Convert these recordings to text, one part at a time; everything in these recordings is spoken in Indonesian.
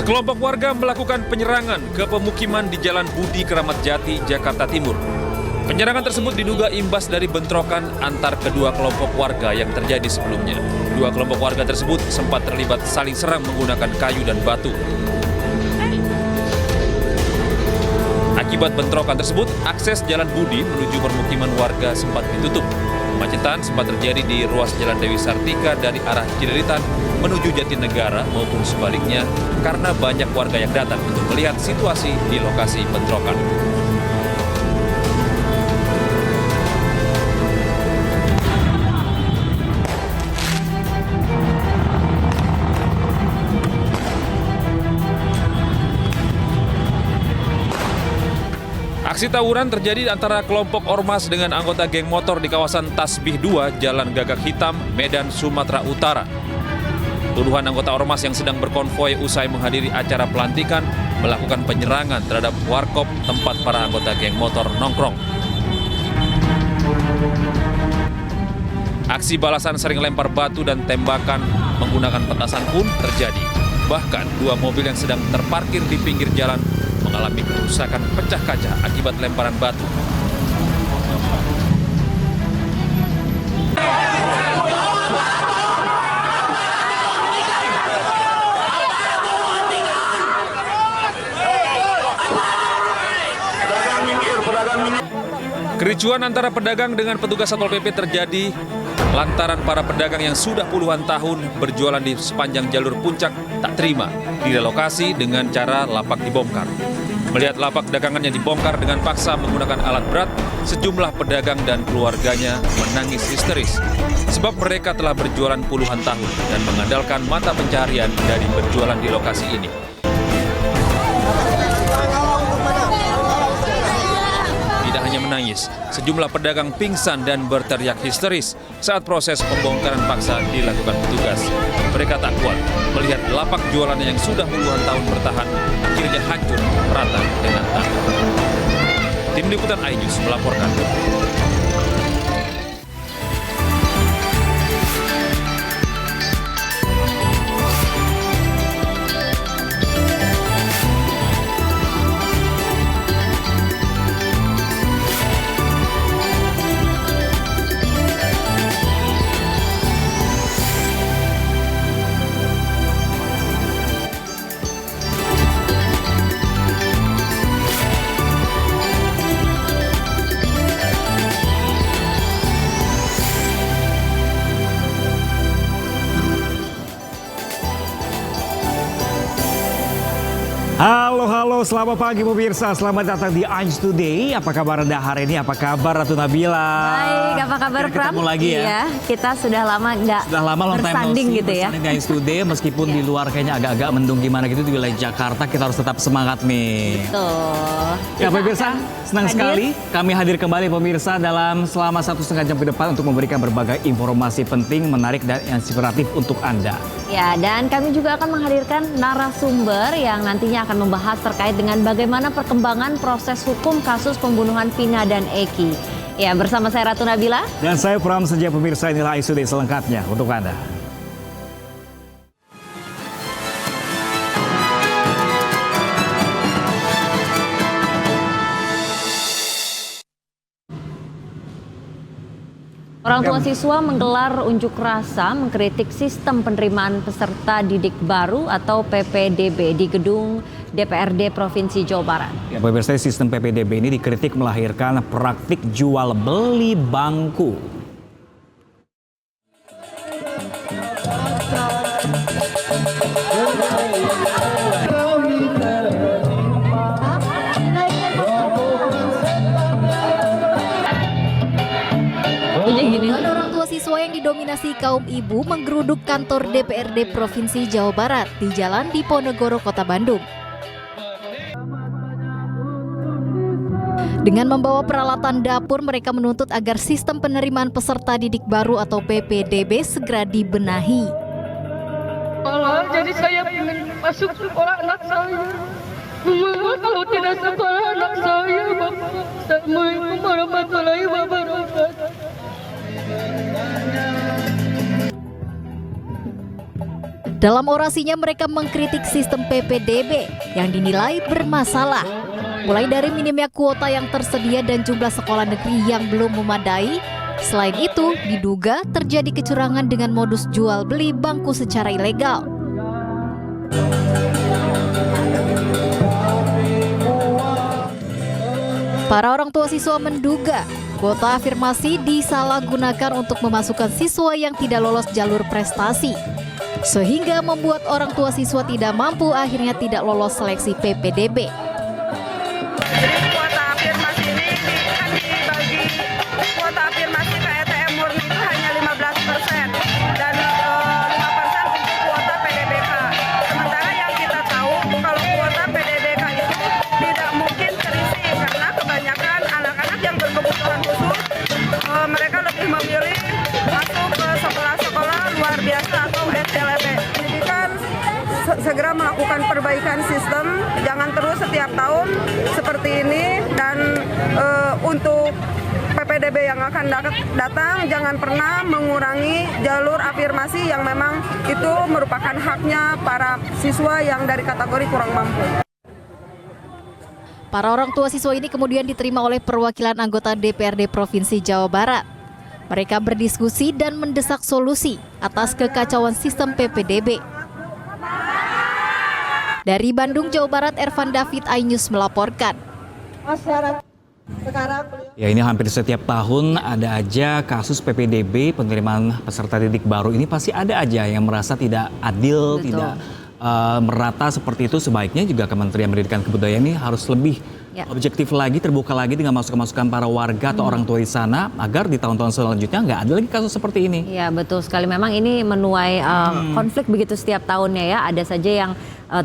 Sekelompok warga melakukan penyerangan ke pemukiman di Jalan Budi Kramat Jati, Jakarta Timur. Penyerangan tersebut diduga imbas dari bentrokan antar kedua kelompok warga yang terjadi sebelumnya. Dua kelompok warga tersebut sempat terlibat saling serang menggunakan kayu dan batu. Akibat bentrokan tersebut, akses Jalan Budi menuju permukiman warga sempat ditutup. Kemacetan sempat terjadi di ruas Jalan Dewi Sartika dari arah Cililitan menuju Jatinegara maupun sebaliknya karena banyak warga yang datang untuk melihat situasi di lokasi bentrokan. Aksi tawuran terjadi antara kelompok ormas dengan anggota geng motor di kawasan Tasbih 2, Jalan Gagak Hitam, Medan, Sumatera Utara. Puluhan anggota ormas yang sedang berkonvoi usai menghadiri acara pelantikan melakukan penyerangan terhadap warkop tempat para anggota geng motor nongkrong. Aksi balasan sering lempar batu dan tembakan menggunakan petasan pun terjadi. Bahkan dua mobil yang sedang terparkir di pinggir jalan mengalami kerusakan pecah kaca akibat lemparan batu. Kericuan antara pedagang dengan petugas Satpol PP terjadi lantaran para pedagang yang sudah puluhan tahun berjualan di sepanjang jalur puncak tak terima direlokasi dengan cara lapak dibongkar. Melihat lapak dagangannya dibongkar dengan paksa menggunakan alat berat, sejumlah pedagang dan keluarganya menangis histeris. Sebab mereka telah berjualan puluhan tahun dan mengandalkan mata pencaharian dari berjualan di lokasi ini. Tidak hanya menangis, sejumlah pedagang pingsan dan berteriak histeris saat proses pembongkaran paksa dilakukan petugas. Mereka tak kuat melihat lapak jualannya yang sudah puluhan tahun bertahan akhirnya hancur rata dengan tanah. Tim Liputan iNews melaporkan. Halo, selamat pagi pemirsa, selamat datang di iNews Today. Apa kabar Anda hari ini? Apa kabar Ratu Nabila? Baik, apa kabar Pram? Ketemu lagi ya. Iya, kita sudah lama nggak bersanding gitu ya. Bersanding di iNews Today, meskipun di luar kayaknya agak-agak mendung gimana gitu di wilayah Jakarta, kita harus tetap semangat nih. Betul. Ya pemirsa, senang sekali kami hadir kembali pemirsa dalam selama 1,5 jam ke depan untuk memberikan berbagai informasi penting, menarik dan inspiratif untuk Anda. Ya, dan kami juga akan menghadirkan narasumber yang nantinya akan membahas terkait dengan bagaimana perkembangan proses hukum kasus pembunuhan Vina dan Eki. Ya, bersama saya Ratu Nabila. Dan saya Pram Senja pemirsa, inilah iNews Today selengkapnya untuk Anda. Orang tua siswa menggelar unjuk rasa mengkritik sistem penerimaan peserta didik baru atau PPDB di gedung DPRD Provinsi Jawa Barat. Ya, pemirsa, sistem PPDB ini dikritik melahirkan praktik jual beli bangku. Orang tua siswa yang didominasi kaum ibu menggeruduk kantor DPRD Provinsi Jawa Barat di Jalan Diponegoro, Kota Bandung. Dengan membawa peralatan dapur, mereka menuntut agar sistem penerimaan peserta didik baru atau PPDB segera dibenahi. Jadi saya ingin masuk sekolah anak saya. Kalau tidak sekolah anak saya, Bapak. Assalamualaikum warahmatullahi wabarakatuh. Dalam orasinya mereka mengkritik sistem PPDB yang dinilai bermasalah. Mulai dari minimnya kuota yang tersedia dan jumlah sekolah negeri yang belum memadai. Selain itu, diduga terjadi kecurangan dengan modus jual beli bangku secara ilegal. Para orang tua siswa menduga kuota afirmasi disalahgunakan untuk memasukkan siswa yang tidak lolos jalur prestasi, sehingga membuat orang tua siswa tidak mampu akhirnya tidak lolos seleksi PPDB. Jadi kuota afirmasi ini kan dibagi kuota afirmasi KTM murni itu hanya 15% dan 5% untuk kuota PDBK. Sementara yang kita tahu kalau kuota PDBK itu tidak mungkin terisi karena kebanyakan anak-anak yang berkebutuhan khusus mereka lebih memilih masuk ke sekolah-sekolah luar biasa atau SLB. Jadi kan segera melakukan perbaikan sistem, jangan terus setiap tahun seperti ini, dan untuk PPDB yang akan datang jangan pernah mengurangi jalur afirmasi yang memang itu merupakan haknya para siswa yang dari kategori kurang mampu. Para orang tua siswa ini kemudian diterima oleh perwakilan anggota DPRD Provinsi Jawa Barat. Mereka berdiskusi dan mendesak solusi atas kekacauan sistem PPDB. Dari Bandung, Jawa Barat, Ervan David, iNews melaporkan. Ya, ini hampir setiap tahun ada aja kasus PPDB, penerimaan peserta didik baru ini pasti ada aja yang merasa tidak adil, tidak merata seperti itu. Sebaiknya juga Kementerian Pendidikan Kebudayaan ini harus lebih objektif lagi, terbuka lagi dengan masukan-masukan para warga atau orang tua di sana agar di tahun-tahun selanjutnya nggak ada lagi kasus seperti ini. Ya, betul sekali. Memang ini menuai konflik begitu setiap tahunnya ya. Ada saja yang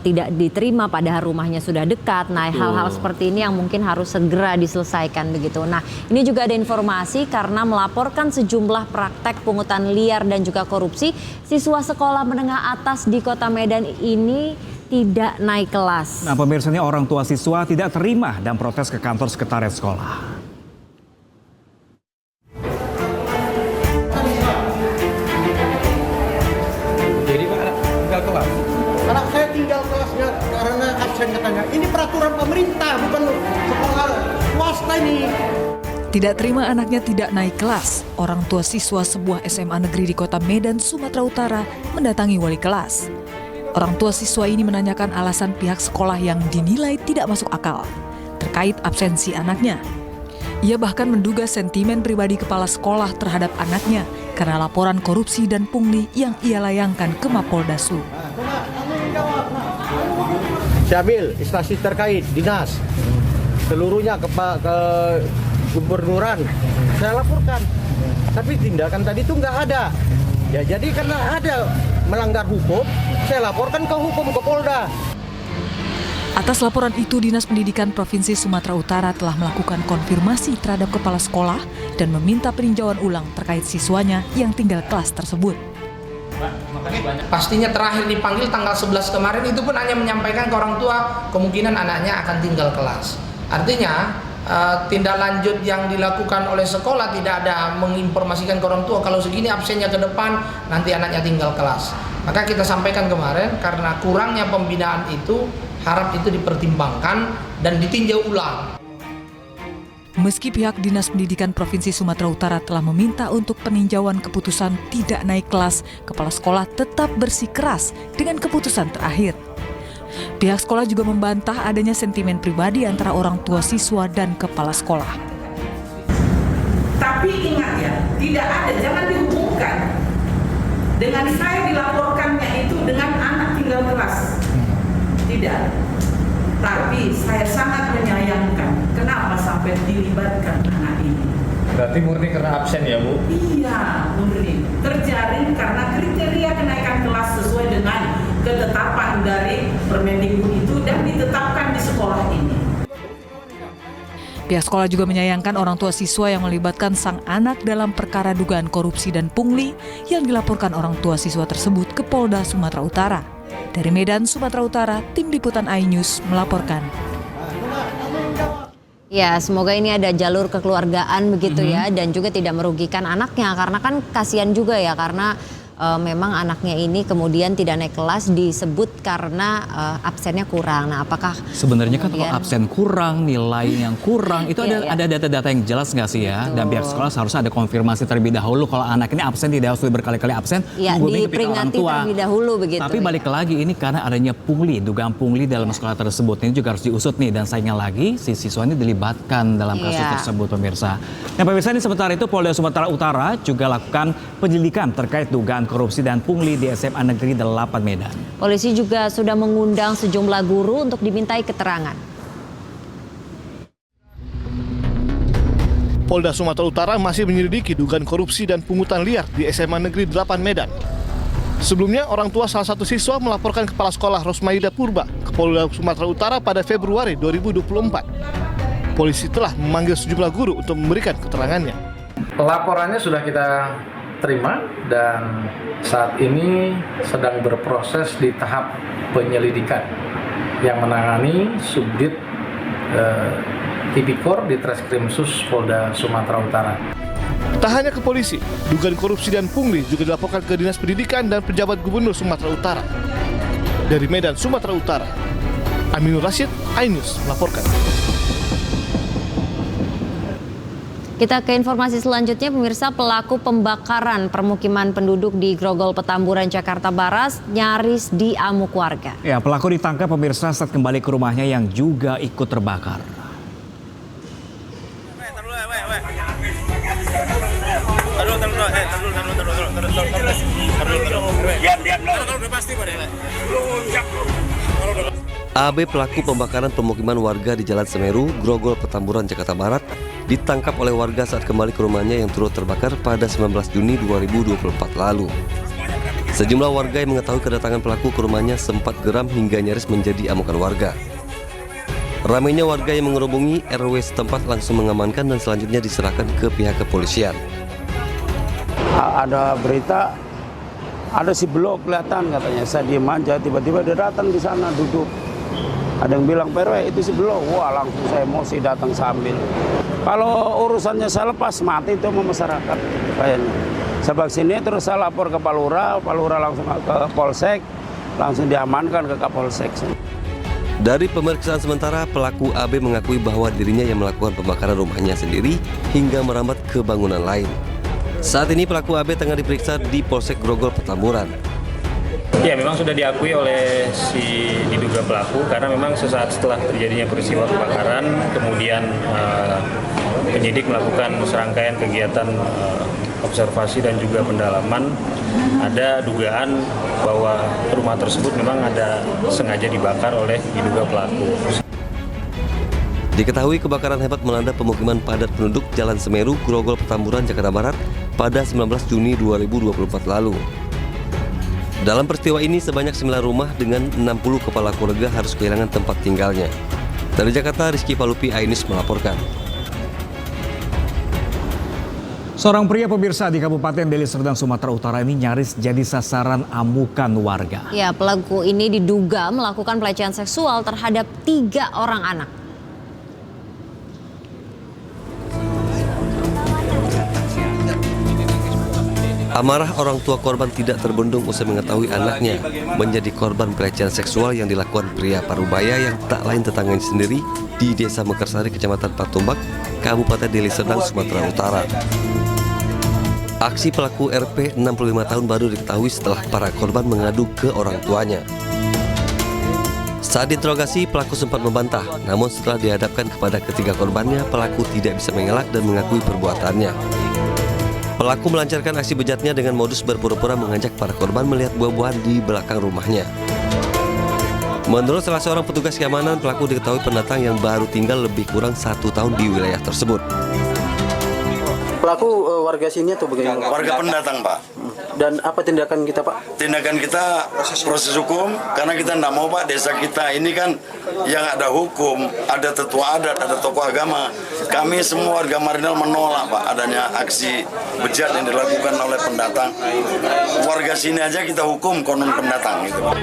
tidak diterima padahal rumahnya sudah dekat. Nah, hal-hal seperti ini yang mungkin harus segera diselesaikan begitu. Nah, ini juga ada informasi karena melaporkan sejumlah praktek pungutan liar dan juga korupsi, siswa sekolah menengah atas di Kota Medan ini tidak naik kelas. Nah, pemirsa, ini orang tua siswa tidak terima dan protes ke kantor sekretariat sekolah. Jadi Pak, tinggal kelas? Anak saya tinggal kelasnya karena absen katanya. Ini peraturan pemerintah, bukan sekolah swasta ini. Tidak terima anaknya tidak naik kelas, orang tua siswa sebuah SMA negeri di Kota Medan, Sumatera Utara mendatangi wali kelas. Orang tua siswa ini menanyakan alasan pihak sekolah yang dinilai tidak masuk akal terkait absensi anaknya. Ia bahkan menduga sentimen pribadi kepala sekolah terhadap anaknya karena laporan korupsi dan pungli yang ia layangkan ke Mapolda Su. Saya ambil instansi terkait, dinas, seluruhnya ke gubernuran, saya laporkan. Tapi tindakan tadi itu nggak ada. Ya jadi karena ada melanggar hukum, saya laporkan ke hukum, ke Polda. Atas laporan itu, Dinas Pendidikan Provinsi Sumatera Utara telah melakukan konfirmasi terhadap kepala sekolah dan meminta peninjauan ulang terkait siswanya yang tinggal kelas tersebut. Pastinya terakhir dipanggil tanggal 11 kemarin itu pun hanya menyampaikan ke orang tua kemungkinan anaknya akan tinggal kelas. Artinya tindak lanjut yang dilakukan oleh sekolah tidak ada menginformasikan ke orang tua kalau segini absennya ke depan nanti anaknya tinggal kelas. Maka kita sampaikan kemarin karena kurangnya pembinaan itu harap itu dipertimbangkan dan ditinjau ulang. Meski pihak Dinas Pendidikan Provinsi Sumatera Utara telah meminta untuk peninjauan keputusan tidak naik kelas, kepala sekolah tetap bersikeras dengan keputusan terakhir. Pihak sekolah juga membantah adanya sentimen pribadi antara orang tua siswa dan kepala sekolah. Tapi ingat ya, tidak ada, jangan dihubungkan dengan saya dilaporkannya itu dengan anak tinggal kelas. Tidak. Tapi saya sangat menyayangkan kenapa sampai dilibatkan anak ini. Berarti murni karena absen ya, Bu? Iya, murni. Terjaring karena kriteria kenaikan kelas sesuai dengan ketetapan dari Permendikbud itu dan ditetapkan di sekolah ini. Pihak sekolah juga menyayangkan orang tua siswa yang melibatkan sang anak dalam perkara dugaan korupsi dan pungli yang dilaporkan orang tua siswa tersebut ke Polda Sumatera Utara. Dari Medan, Sumatera Utara, Tim Liputan iNews melaporkan. Ya, semoga ini ada jalur kekeluargaan begitu ya, dan juga tidak merugikan anaknya karena kan kasihan juga ya karena memang anaknya ini kemudian tidak naik kelas disebut karena absennya kurang. Nah, apakah sebenarnya kan kalau absen kurang, nilai yang kurang itu ada data-data yang jelas nggak sih ya? Betul. Dan pihak sekolah seharusnya ada konfirmasi terlebih dahulu kalau anak ini absen tidak harus berkali-kali absen. Ya, diperingati terlebih dahulu begitu. Tapi balik lagi ini karena adanya pungli, dugaan pungli dalam sekolah tersebut ini juga harus diusut nih, dan sayangnya lagi si siswa ini dilibatkan dalam kasus tersebut, pemirsa. Nah, pemirsa, ini sementara itu Polda Sumatera Utara juga lakukan penyelidikan terkait dugaan korupsi dan pungli di SMA Negeri 8 Medan. Polisi juga sudah mengundang sejumlah guru untuk dimintai keterangan. Polda Sumatera Utara masih menyelidiki dugaan korupsi dan pungutan liar di SMA Negeri 8 Medan. Sebelumnya, orang tua salah satu siswa melaporkan Kepala Sekolah Rosmaida Purba ke Polda Sumatera Utara pada Februari 2024. Polisi telah memanggil sejumlah guru untuk memberikan keterangannya. Laporannya sudah kita terima dan saat ini sedang berproses di tahap penyelidikan yang menangani Subdit Tipikor di Treskrimsus Polda Sumatera Utara. Tak hanya ke polisi, dugaan korupsi dan pungli juga dilaporkan ke Dinas Pendidikan dan Pejabat Gubernur Sumatera Utara. Dari Medan, Sumatera Utara, Aminur Rashid, iNews melaporkan. Kita ke informasi selanjutnya, pemirsa. Pelaku pembakaran permukiman penduduk di Grogol Petamburan, Jakarta Barat nyaris diamuk warga. Ya, pelaku ditangkap, pemirsa, saat kembali ke rumahnya yang juga ikut terbakar. AB, pelaku pembakaran pemukiman warga di Jalan Semeru, Grogol Petamburan, Jakarta Barat, ditangkap oleh warga saat kembali ke rumahnya yang turut terbakar pada 19 Juni 2024 lalu. Sejumlah warga yang mengetahui kedatangan pelaku ke rumahnya sempat geram hingga nyaris menjadi amukan warga. Ramainya warga yang mengerubungi RW setempat langsung mengamankan dan selanjutnya diserahkan ke pihak kepolisian. Ada berita, ada si blok kelihatan katanya, saya diem aja, tiba-tiba dia datang di sana duduk. Ada yang bilang, "Perwe, itu si blok." Wah, langsung saya emosi datang sambil. Kalau urusannya saya lepas, mati itu sama masyarakat kayaknya. Sebab sini terus saya lapor ke Pak Lurah langsung ke Polsek, langsung diamankan ke Kapolsek. Dari pemeriksaan sementara, pelaku AB mengakui bahwa dirinya yang melakukan pembakaran rumahnya sendiri hingga merambat ke bangunan lain. Saat ini pelaku AB tengah diperiksa di Polsek Grogol Petamburan. Ya, memang sudah diakui oleh si diduga pelaku karena memang sesaat setelah terjadinya peristiwa kebakaran, kemudian penyidik melakukan serangkaian kegiatan observasi dan juga pendalaman. Ada dugaan bahwa rumah tersebut memang ada sengaja dibakar oleh diduga pelaku. Diketahui kebakaran hebat melanda pemukiman padat penduduk Jalan Semeru, Grogol Petamburan, Jakarta Barat pada 19 Juni 2024 lalu. Dalam peristiwa ini sebanyak 9 rumah dengan 60 kepala keluarga harus kehilangan tempat tinggalnya. Dari Jakarta, Rizky Palupi, iNews melaporkan. Seorang pria, pemirsa, di Kabupaten Deli Serdang, Sumatera Utara ini nyaris jadi sasaran amukan warga. Ya, pelaku ini diduga melakukan pelecehan seksual terhadap 3 orang anak. Amarah orang tua korban tidak terbendung usai mengetahui anaknya menjadi korban pelecehan seksual yang dilakukan pria parubaya yang tak lain tetangganya sendiri di Desa Mekarsari, Kecamatan Patumbak, Kabupaten Deli Serdang, Sumatera Utara. Aksi pelaku RP 65 tahun baru diketahui setelah para korban mengadu ke orang tuanya. Saat diinterogasi, pelaku sempat membantah, namun setelah dihadapkan kepada ketiga korbannya, pelaku tidak bisa mengelak dan mengakui perbuatannya. Pelaku melancarkan aksi bejatnya dengan modus berpura-pura mengajak para korban melihat buah-buahan di belakang rumahnya. Menurut salah seorang petugas keamanan, pelaku diketahui pendatang yang baru tinggal lebih kurang 1 tahun di wilayah tersebut. Pelaku warga sini atau bagaimana? Warga pendatang, Pak. Dan apa tindakan kita, Pak? Tindakan kita proses hukum, karena kita tidak mau, Pak, desa kita ini kan yang ada hukum, ada tetua adat, ada tokoh agama. Kami semua warga Marinel menolak, Pak, adanya aksi bejat yang dilakukan oleh pendatang. Warga sini aja kita hukum konon pendatang gitu, Pak.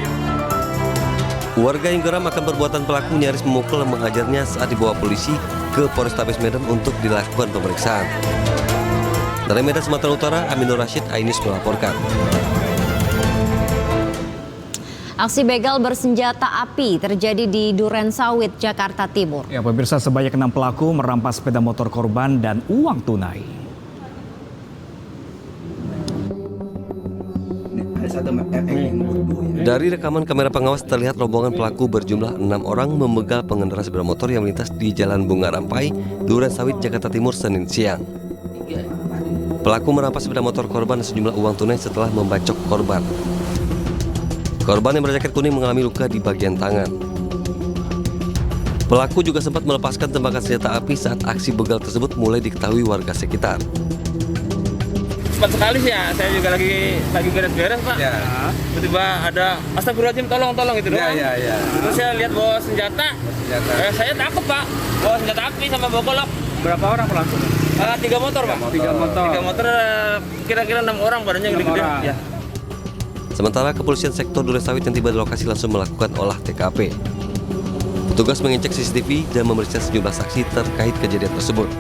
Warga yang geram akan perbuatan pelaku nyaris memukul dan menghajarnya saat dibawa polisi ke Polrestabes Medan untuk dilakukan pemeriksaan. Dari Medan, Sumatera Utara, Aminur Rashid, iNews melaporkan. Aksi begal bersenjata api terjadi di Durensawit, Jakarta Timur. Ya, pemirsa, sebanyak 6 pelaku merampas sepeda motor korban dan uang tunai. Dari rekaman kamera pengawas terlihat rombongan pelaku berjumlah 6 orang membegal pengendara sepeda motor yang melintas di Jalan Bunga Rampai, Durensawit, Jakarta Timur, Senin siang. Pelaku merampas sepeda motor korban dan sejumlah uang tunai setelah membacok korban. Korban yang berjaket kuning mengalami luka di bagian tangan. Pelaku juga sempat melepaskan tembakan senjata api saat aksi begal tersebut mulai diketahui warga sekitar. Cepat sekali sih ya, saya juga lagi beres-beres Pak. Ya. Tiba-tiba ada astagfirullahaladzim, tolong gitu doang. Ya. Terus saya lihat bawa senjata. Saya takut Pak, bawa senjata api sama bawa golok. Berapa orang pelaku? 3 motor Pak. 3 motor kira-kira 6 orang badannya gede-gede. Ya. Sementara kepolisian sektor Durensawit yang tiba di lokasi langsung melakukan olah TKP. Petugas mengecek CCTV dan memeriksa sejumlah saksi terkait kejadian tersebut.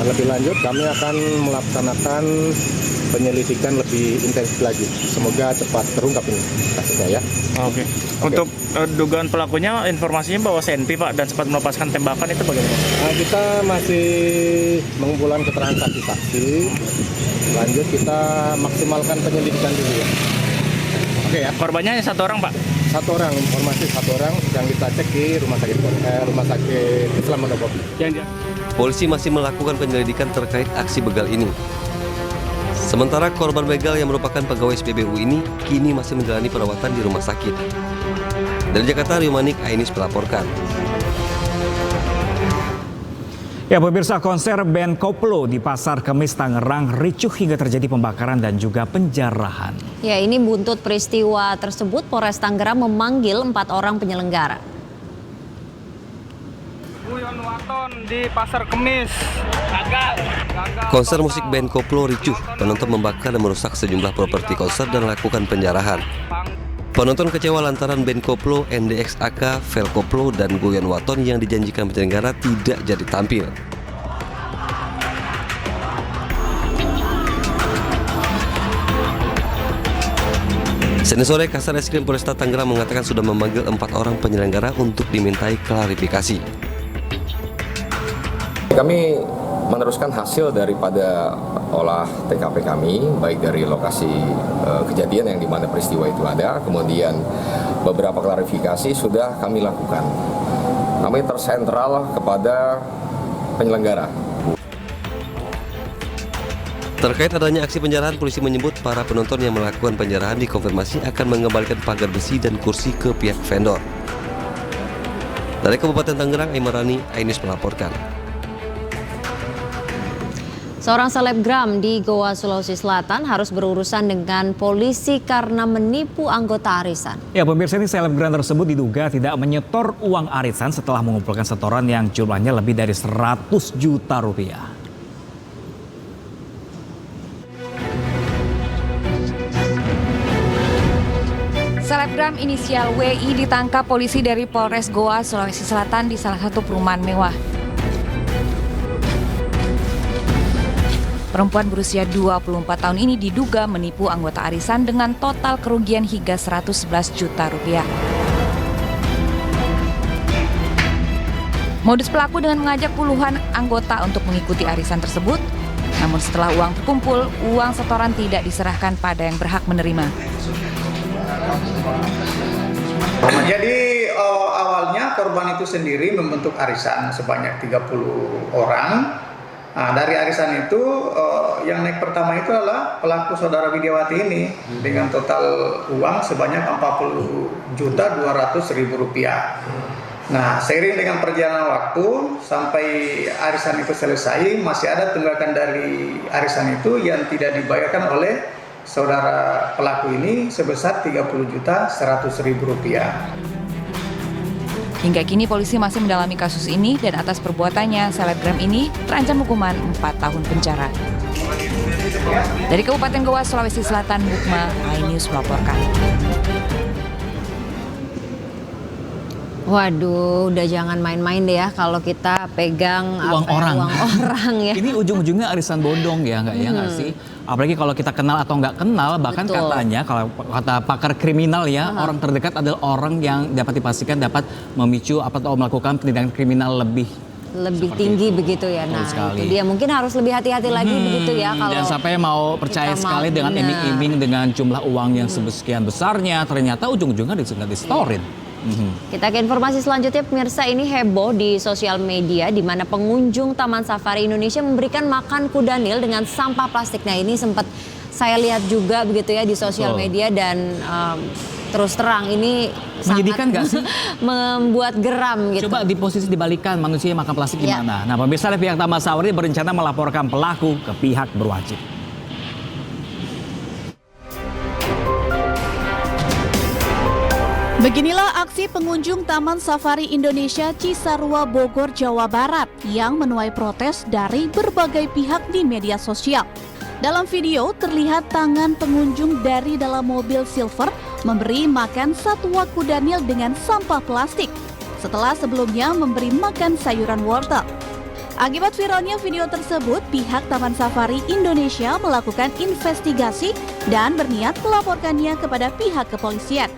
Lebih lanjut kami akan melaksanakan penyelidikan lebih intensif lagi. Semoga cepat terungkap ini kasusnya ya. Oke. Untuk dugaan pelakunya informasinya bahwa senti Pak dan sempat melepaskan tembakan itu bagaimana? Kita masih mengumpulkan keterangan saksi-saksi. Lanjut kita maksimalkan penyelidikan dulu ya. Oke ya. Korbannya hanya 1 orang Pak? 1 orang, informasi 1 orang yang kita cek di rumah sakit Islam Mondopopi. Polisi masih melakukan penyelidikan terkait aksi begal ini. Sementara korban begal yang merupakan pegawai SPBU ini kini masih menjalani perawatan di rumah sakit. Dari Jakarta, Rio Manik, Ainis melaporkan. Ya, pemirsa, konser band Koplo di Pasar Kemis Tangerang ricuh hingga terjadi pembakaran dan juga penjarahan. Ya, ini buntut peristiwa tersebut, Polres Tangerang memanggil 4 orang penyelenggara. Di Pasar Kemis. Konser musik band Koplo ricuh, penonton membakar dan merusak sejumlah properti konser dan melakukan penjarahan. Penonton kecewa lantaran band Koplo, NDXAK, Vel Koplo, dan Goyan Waton yang dijanjikan penyelenggara tidak jadi tampil. Senin sore, Kasar Reskrim Polresta Tangerang mengatakan sudah memanggil 4 orang penyelenggara untuk dimintai klarifikasi. Kami meneruskan hasil daripada olah TKP kami, baik dari lokasi kejadian yang dimana peristiwa itu ada, kemudian beberapa klarifikasi sudah kami lakukan. Kami tersentral kepada penyelenggara. Terkait adanya aksi penjarahan, polisi menyebut para penonton yang melakukan penjarahan dikonfirmasi akan mengembalikan pagar besi dan kursi ke pihak vendor. Dari Kabupaten Tangerang, Imarani, Ainis melaporkan. Seorang selebgram di Goa, Sulawesi Selatan harus berurusan dengan polisi karena menipu anggota arisan. Ya, pemirsa, ini selebgram tersebut diduga tidak menyetor uang arisan setelah mengumpulkan setoran yang jumlahnya lebih dari 100 juta rupiah. Selebgram inisial WI ditangkap polisi dari Polres Goa, Sulawesi Selatan di salah satu perumahan mewah. Perempuan berusia 24 tahun ini diduga menipu anggota arisan dengan total kerugian hingga 111 juta rupiah. Modus pelaku dengan mengajak puluhan anggota untuk mengikuti arisan tersebut, namun setelah uang terkumpul, uang setoran tidak diserahkan pada yang berhak menerima. Jadi awalnya korban itu sendiri membentuk arisan sebanyak 30 orang. Nah, dari arisan itu yang naik pertama itu adalah pelaku saudara Widiawati ini dengan total uang sebanyak 40.200.000 rupiah. Nah, seiring dengan perjalanan waktu sampai arisan itu selesai, masih ada tunggakan dari arisan itu yang tidak dibayarkan oleh saudara pelaku ini sebesar 30.100.000 rupiah. Hingga kini polisi masih mendalami kasus ini dan atas perbuatannya selebgram ini terancam hukuman 4 tahun penjara. Dari Kabupaten Goa, Sulawesi Selatan, Bukma, iNews melaporkan. Waduh, udah jangan main-main deh ya kalau kita pegang uang orang ya. Ini ujung-ujungnya arisan bodong ya, nggak sih? apalagi kalau kita kenal atau nggak kenal, bahkan Betul. katanya kalau kata pakar kriminal ya, orang terdekat adalah orang yang dapat dipastikan dapat memicu atau melakukan tindakan kriminal lebih tinggi begitu ya. Nah, sekali. itu dia mungkin harus lebih hati-hati lagi begitu ya kalau jangan sampai mau percaya kita sekali dengan benar. iming-iming dengan jumlah uang yang sekian besarnya, ternyata ujung-ujungnya disetorin. Kita ke informasi selanjutnya, pemirsa, ini heboh di sosial media di mana pengunjung Taman Safari Indonesia memberikan makan kuda Nil dengan sampah plastik. Nah, ini sempat saya lihat juga begitu ya di sosial media dan terus terang ini menyedihkan nggak sih? Membuat geram gitu. Coba di posisi dibalikan, manusia yang makan plastik gimana? Nah, pemirsa, pihak Taman Safari berencana melaporkan pelaku ke pihak berwajib. Beginilah aksi pengunjung Taman Safari Indonesia Cisarua Bogor, Jawa Barat yang menuai protes dari berbagai pihak di media sosial. Dalam video terlihat tangan pengunjung dari dalam mobil silver memberi makan satwa kuda Nil dengan sampah plastik setelah sebelumnya memberi makan sayuran wortel. Akibat viralnya video tersebut, pihak Taman Safari Indonesia melakukan investigasi dan berniat melaporkannya kepada pihak kepolisian.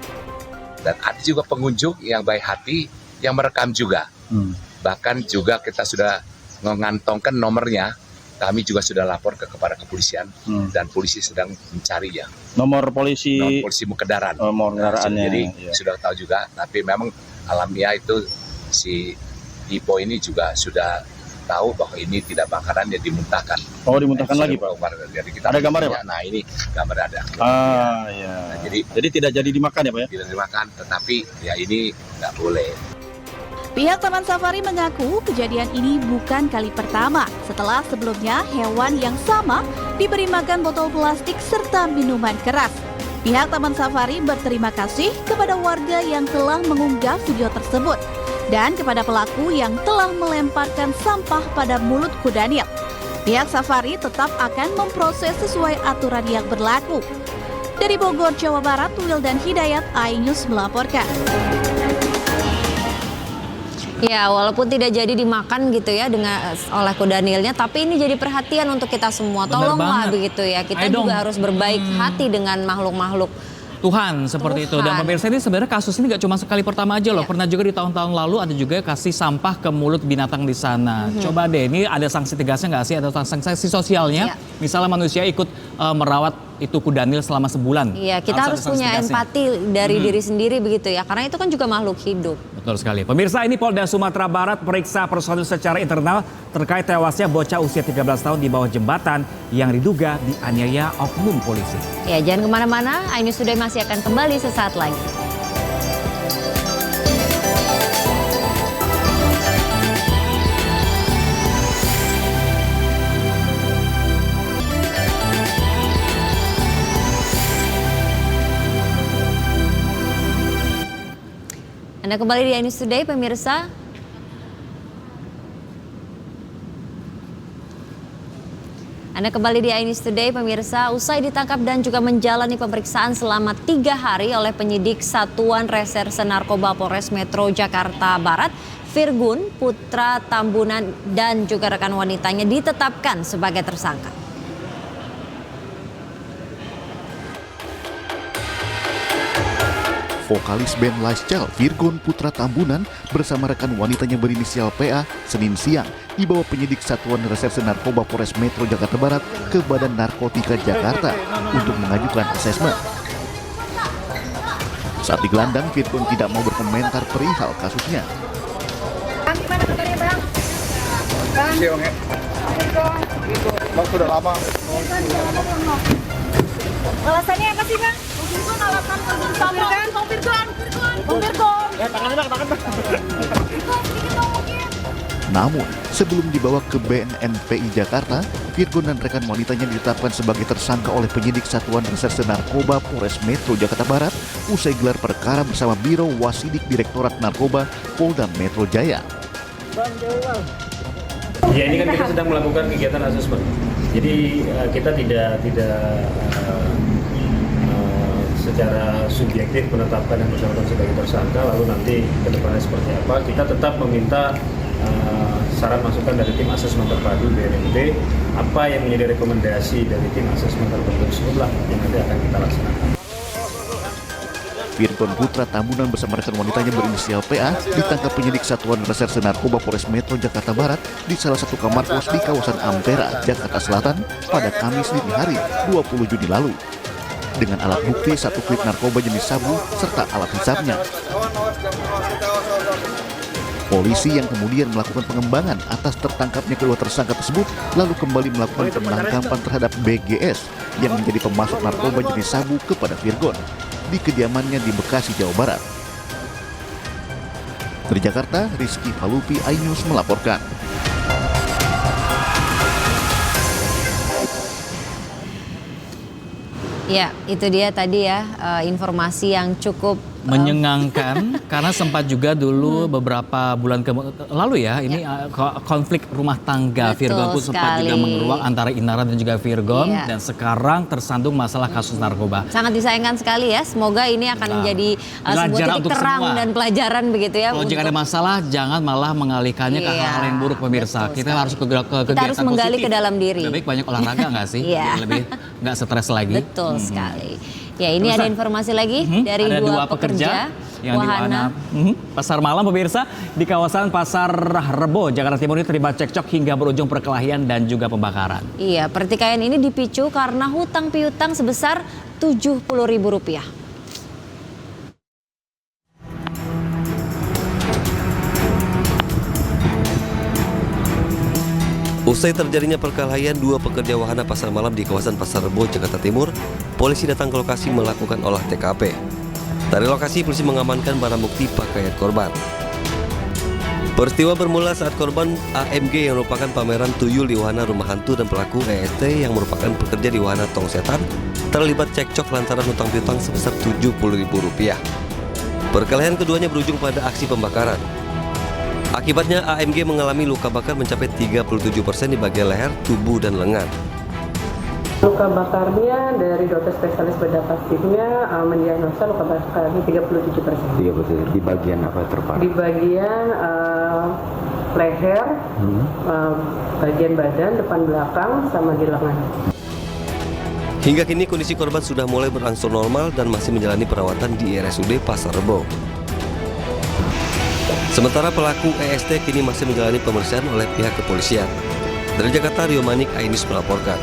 Dan ada juga pengunjung yang baik hati yang merekam juga. Bahkan juga kita sudah mengantongkan nomornya. Kami juga sudah lapor kepada kepolisian dan polisi sedang mencarinya. Nomor polisi Mukedaran. Nomor kendaraannya. Jadi sudah tahu juga. Tapi memang alamiah itu si Ipo ini juga sudah tahu bahwa ini tidak bakaran yang dimuntahkan. Oh, dimuntahkan lagi, Pak. Jadi kita ada gambarnya, Pak? Nah, ini gambar ada. Iya. Nah, jadi tidak jadi dimakan ya, Pak ya? Tidak dimakan, tetapi ya ini nggak boleh. Pihak Taman Safari mengaku kejadian ini bukan kali pertama setelah sebelumnya hewan yang sama diberi makan botol plastik serta minuman keras. Pihak Taman Safari berterima kasih kepada warga yang telah mengunggah video tersebut dan kepada pelaku yang telah melemparkan sampah pada mulut kuda Nil. Pihak Safari tetap akan memproses sesuai aturan yang berlaku. Dari Bogor, Jawa Barat, Wildan Hidayat, iNews melaporkan. Ya, walaupun tidak jadi dimakan gitu ya oleh kuda Nilnya, tapi ini jadi perhatian untuk kita semua. Tolonglah begitu ya. Kita juga harus berbaik hati dengan makhluk-makhluk Tuhan seperti itu. Dan pemirsa, ini sebenarnya kasus ini nggak cuma sekali pertama aja loh. Pernah juga di tahun-tahun lalu ada juga kasih sampah ke mulut binatang di sana. Coba deh, ini ada sanksi tegasnya nggak sih? Ada sanksi sosialnya? Misalnya manusia ikut merawat itu kuda Nil selama sebulan. Iya, kita harus punya empati dari diri sendiri begitu ya. Karena itu kan juga makhluk hidup. Betul sekali. Pemirsa, ini Polda Sumatera Barat periksa personil secara internal terkait tewasnya bocah usia 13 tahun di bawah jembatan yang diduga dianiaya oknum polisi. Ya, jangan kemana-mana. iNews Today masih akan kembali sesaat lagi. Anda kembali di iNews Today, pemirsa. Anda kembali di iNews Today, pemirsa. Usai ditangkap dan juga menjalani pemeriksaan selama 3 hari oleh penyidik Satuan Reserse Narkoba Polres Metro Jakarta Barat, Virgun Putra Tambunan dan juga rekan wanitanya ditetapkan sebagai tersangka. Vokalis band Lifestyle Virgun Putra Tambunan bersama rekan wanitanya berinisial PA Senin siang dibawa penyidik Satuan Reserse Narkoba Polres Metro Jakarta Barat ke Badan Narkotika Jakarta untuk mengajukan asesmen. Saat digelandang, Virgun tidak mau berkomentar perihal kasusnya. Bang, gimana kabarnya, Bang? Bang? Bang, sudah lama. Alasannya apa sih, Bang? Alasan Namun, sebelum dibawa ke BNNPI Jakarta, Virgun dan rekan wanitanya ditetapkan sebagai tersangka oleh penyidik Satuan Reserse Narkoba Polres Metro Jakarta Barat usai gelar perkara bersama Biro Wasidik Direktorat Narkoba Polda Metro Jaya. Ya, ini kan kita sedang melakukan kegiatan asesmen. Jadi kita tidak secara subjektif menetapkan yang bersangkutan sebagai tersangka lalu nanti ke depannya seperti apa. Kita tetap meminta saran masukan dari tim asesmen terpadu BNNB, apa yang menjadi rekomendasi dari tim asesmen terpadu tersebut yang nanti akan kita laksanakan. Virgon Putra Tambunan bersama rekan wanitanya berinisial PA ditangkap penyidik Satuan Reserse Narkoba Polres Metro Jakarta Barat di salah satu kamar kos di kawasan Ampera, Jakarta Selatan pada Kamis dini hari 20 Juni lalu. Dengan alat bukti 1 klip narkoba jenis sabu serta alat hisapnya. Polisi yang kemudian melakukan pengembangan atas tertangkapnya kedua tersangka tersebut lalu kembali melakukan penangkapan terhadap BGS yang menjadi pemasok narkoba jenis sabu kepada Virgon di kediamannya di Bekasi, Jawa Barat. Dari Jakarta, Rizky Palupi, iNews melaporkan. Ya, itu dia tadi ya informasi yang cukup menyengangkan karena sempat juga dulu beberapa bulan lalu ya ini konflik rumah tangga. Betul Virgon pun sempat juga mengeruak antara Inara dan juga Virgon dan sekarang tersandung masalah kasus narkoba. Sangat disayangkan sekali ya, semoga ini akan menjadi sebuah titik terang dan pelajaran begitu ya. Kalau jika ada masalah jangan malah mengalihkannya ke hal-hal yang buruk pemirsa. Kita harus ke kegiatan harus menggali positif. ke dalam diri. Lebih baik banyak olahraga nggak sih? Lebih nggak stres lagi. Betul sekali. Ya, ini ada informasi lagi dari ada dua pekerja yang di wahana pasar malam pemirsa di kawasan Pasar Rebo, Jakarta Timur ini terlibat cekcok hingga berujung perkelahian dan juga pembakaran. Iya, pertikaian ini dipicu karena hutang piutang sebesar Rp70.000. Usai terjadinya perkelahian dua pekerja wahana pasar malam di kawasan Pasar Rebo, Jakarta Timur, polisi datang ke lokasi melakukan olah TKP. Dari lokasi, polisi mengamankan barang bukti pakaian korban. Peristiwa bermula saat korban AMG yang merupakan pameran tuyul di wahana rumah hantu dan pelaku EST yang merupakan pekerja di wahana Tong Setan terlibat cekcok lantaran hutang piutang sebesar Rp70.000. Perkelahian keduanya berujung pada aksi pembakaran. Akibatnya AMG mengalami luka bakar mencapai 37% di bagian leher, tubuh, dan lengan. Luka bakarnya dari dokter spesialis bedah plastiknya mendiagnosa luka bakarnya 37%. 37%. Di bagian apa terparah? Di bagian leher, bagian badan, depan belakang, sama di lengan. Hingga kini kondisi korban sudah mulai berangsur normal dan masih menjalani perawatan di RSUD Pasar Rebo. Sementara pelaku EST kini masih menjalani pemeriksaan oleh pihak kepolisian. Dari Jakarta, Rio Manik, iNews melaporkan.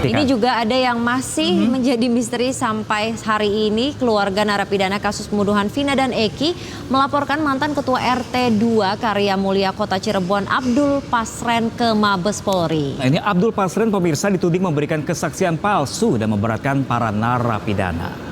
Ini juga ada yang masih menjadi misteri sampai hari ini. Keluarga narapidana kasus pembunuhan Vina dan Eki melaporkan mantan Ketua RT 2 Karya Mulia Kota Cirebon Abdul Pasren ke Mabes Polri. Nah, ini Abdul Pasren pemirsa dituding memberikan kesaksian palsu dan memberatkan para narapidana.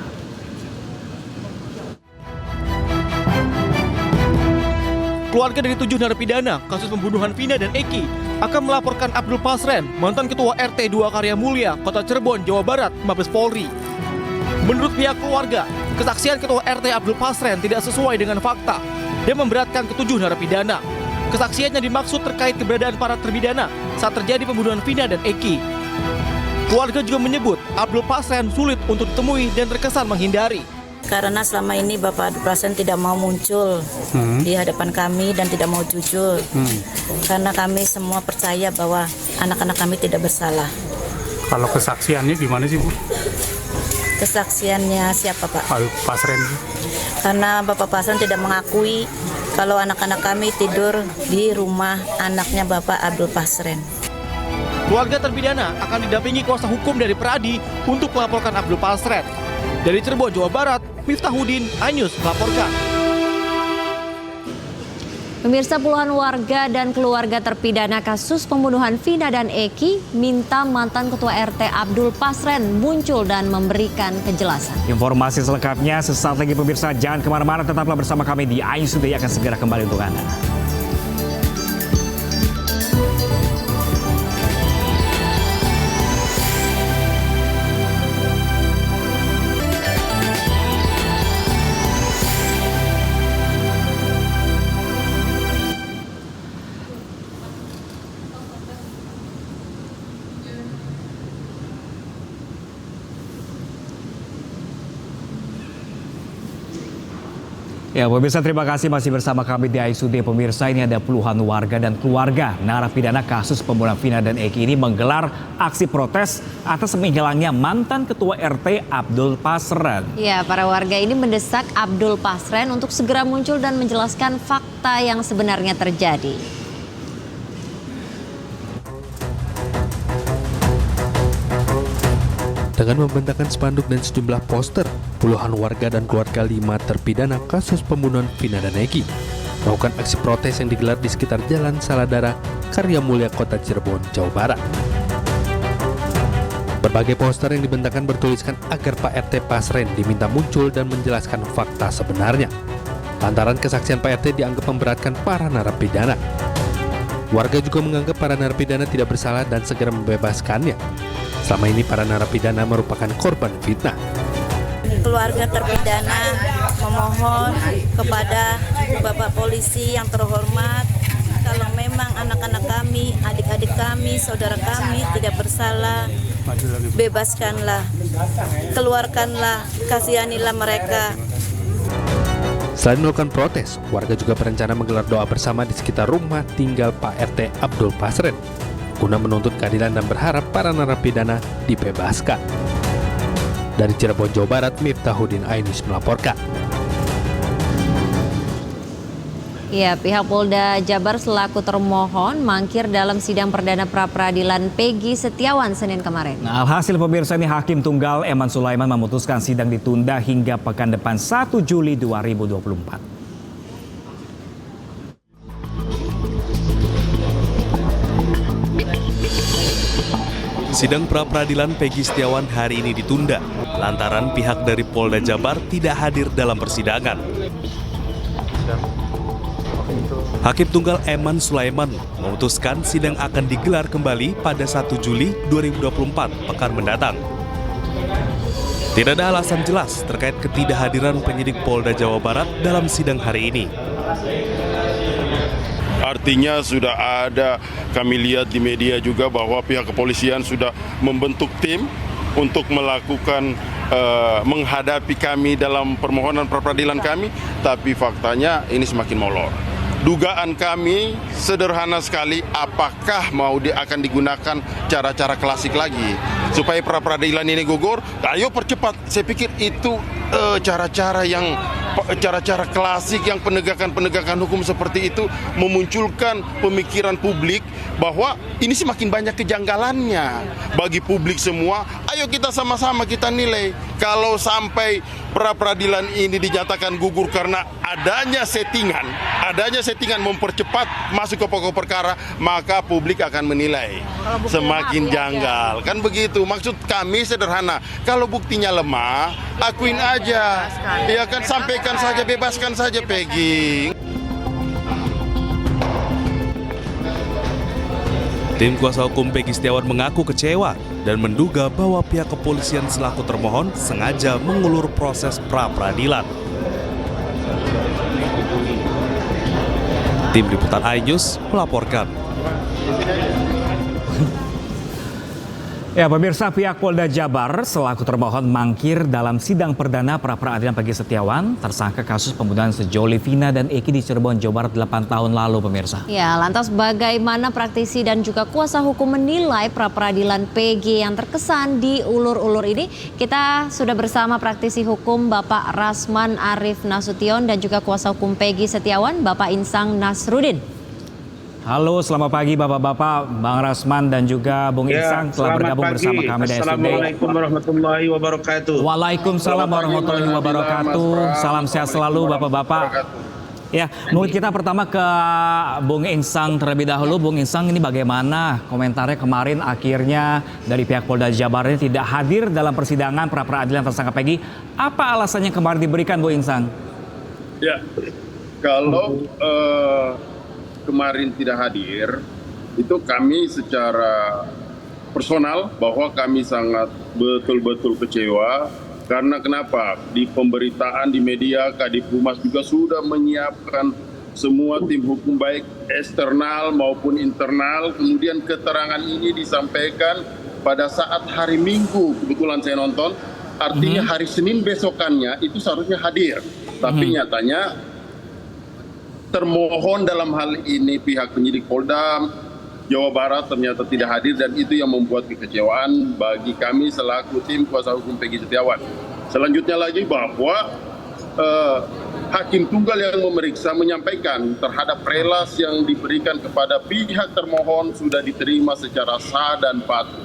Keluarga dari 7 narapidana kasus pembunuhan Vina dan Eki akan melaporkan Abdul Pasren, mantan Ketua RT 2 Karya Mulia, Kota Cirebon, Jawa Barat, Mabes Polri. Menurut pihak keluarga, kesaksian Ketua RT Abdul Pasren tidak sesuai dengan fakta dan memberatkan ke-7 narapidana. Kesaksiannya dimaksud terkait keberadaan para terpidana saat terjadi pembunuhan Vina dan Eki. Keluarga juga menyebut Abdul Pasren sulit untuk ditemui dan terkesan menghindari. Karena selama ini Bapak Abdul Pasren tidak mau muncul di hadapan kami dan tidak mau jujur. Karena kami semua percaya bahwa anak-anak kami tidak bersalah. Kalau kesaksiannya gimana sih Bu? Kesaksiannya siapa Pak? Abdul Pasren. Karena Bapak Pasren tidak mengakui kalau anak-anak kami tidur di rumah anaknya Bapak Abdul Pasren. Keluarga terpidana akan didampingi kuasa hukum dari Peradi untuk melaporkan Abdul Pasren. Dari Cirebon, Jawa Barat, Miftahudin, iNews melaporkan. Pemirsa, puluhan warga dan keluarga terpidana kasus pembunuhan Vina dan Eki minta mantan Ketua RT Abdul Pasren muncul dan memberikan kejelasan. Informasi selengkapnya sesaat lagi pemirsa, jangan kemana-mana, tetaplah bersama kami di iNews Today akan segera kembali untuk Anda. Ya, pemirsa, terima kasih masih bersama kami di ISUD. Pemirsa, ini ada puluhan warga dan keluarga narapidana kasus pembunuhan Vina dan Eki ini menggelar aksi protes atas menghilangnya mantan Ketua RT Abdul Pasren. Ya, para warga ini mendesak Abdul Pasren untuk segera muncul dan menjelaskan fakta yang sebenarnya terjadi. Dengan membentangkan spanduk dan sejumlah poster, puluhan warga dan keluarga 5 terpidana kasus pembunuhan Vina dan Eki melakukan aksi protes yang digelar di sekitar Jalan Saladara, Karya Mulia, Kota Cirebon, Jawa Barat. Berbagai poster yang dibentangkan bertuliskan agar Pak RT Pasren diminta muncul dan menjelaskan fakta sebenarnya, lantaran kesaksian Pak RT dianggap memberatkan para narapidana. Warga juga menganggap para narapidana tidak bersalah dan segera membebaskannya. Selama ini para narapidana merupakan korban fitnah. Keluarga terpidana memohon kepada Bapak Polisi yang terhormat, kalau memang anak-anak kami, adik-adik kami, saudara kami tidak bersalah, bebaskanlah, keluarkanlah, kasihanilah mereka. Selain melakukan protes, warga juga berencana menggelar doa bersama di sekitar rumah tinggal Pak RT Abdul Pasren guna menuntut keadilan dan berharap para narapidana dibebaskan. Dari Cirebon, Jawa Barat, Miftahudin Ainus melaporkan. Ya, pihak Polda Jabar selaku termohon mangkir dalam sidang perdana pra-peradilan Peggy Setiawan Senin kemarin. Nah, alhasil pemirsa, ini Hakim Tunggal Eman Sulaiman memutuskan sidang ditunda hingga pekan depan 1 Juli 2024. Sidang pra-peradilan Peggy Setiawan hari ini ditunda lantaran pihak dari Polda Jabar tidak hadir dalam persidangan. Hakim Tunggal Eman Sulaiman memutuskan sidang akan digelar kembali pada 1 Juli 2024 pekan mendatang. Tidak ada alasan jelas terkait ketidakhadiran penyidik Polda Jawa Barat dalam sidang hari ini. Artinya sudah ada, kami lihat di media juga bahwa pihak kepolisian sudah membentuk tim untuk melakukan menghadapi kami dalam permohonan pra-peradilan kami, tapi faktanya ini semakin molor. Dugaan kami sederhana sekali, apakah akan digunakan cara-cara klasik lagi supaya pra-peradilan ini gugur? Ayo percepat. Saya pikir itu cara-cara klasik yang penegakan hukum seperti itu memunculkan pemikiran publik bahwa ini semakin banyak kejanggalannya bagi publik semua. Ayo kita sama-sama kita nilai, kalau sampai pra-peradilan ini dinyatakan gugur karena adanya settingan mempercepat masuk ke pokok perkara, maka publik akan menilai semakin janggal. Kan begitu, maksud kami sederhana, kalau buktinya lemah, akuin aja, ya kan, sampaikan saja, bebaskan saja Peggy. Tim kuasa hukum Peggy Setiawan mengaku kecewa dan menduga bahwa pihak kepolisian selaku termohon sengaja mengulur proses pra-peradilan. Tim Liputan iNews melaporkan. Ya, pemirsa, pihak Polda Jabar selaku termohon mangkir dalam sidang perdana pra-peradilan Peggy Setiawan, tersangka kasus pembunuhan sejoli Vina dan Eki di Cirebon, Jawa Barat 8 tahun lalu, pemirsa. Ya, lantas bagaimana praktisi dan juga kuasa hukum menilai pra-peradilan Peggy yang terkesan diulur-ulur ini? Kita sudah bersama praktisi hukum Bapak Rasman Arif Nasution dan juga kuasa hukum Peggy Setiawan, Bapak Insang Nasrudin. Halo, selamat pagi Bapak-Bapak, Bang Rasman dan juga Bung Insang telah bergabung bersama kami dari Assalamualaikum warahmatullahi wabarakatuh. Waalaikumsalam warahmatullahi wabarakatuh. Salam sehat selalu Bapak-Bapak. Ya, mungkin kita pertama ke Bung Insang terlebih dahulu. Bung Insang, ini bagaimana komentarnya kemarin akhirnya dari pihak Polda Jabar ini tidak hadir dalam persidangan pra-peradilan tersangka Peggy. Apa alasannya kemarin diberikan, Bung Insang? Ya, kalau kemarin tidak hadir, itu kami secara personal bahwa kami sangat betul-betul kecewa. Karena kenapa? Di pemberitaan di media, Kadif Humas juga sudah menyiapkan semua tim hukum baik eksternal maupun internal. Kemudian keterangan ini disampaikan pada saat hari Minggu, kebetulan saya nonton, artinya hari Senin besokannya itu seharusnya hadir. Tapi nyatanya termohon dalam hal ini pihak penyidik Polda Jawa Barat ternyata tidak hadir, dan itu yang membuat kekecewaan bagi kami selaku tim kuasa hukum Peggy Setiawan. Selanjutnya lagi bahwa hakim tunggal yang memeriksa menyampaikan terhadap relas yang diberikan kepada pihak termohon sudah diterima secara sah dan patuh.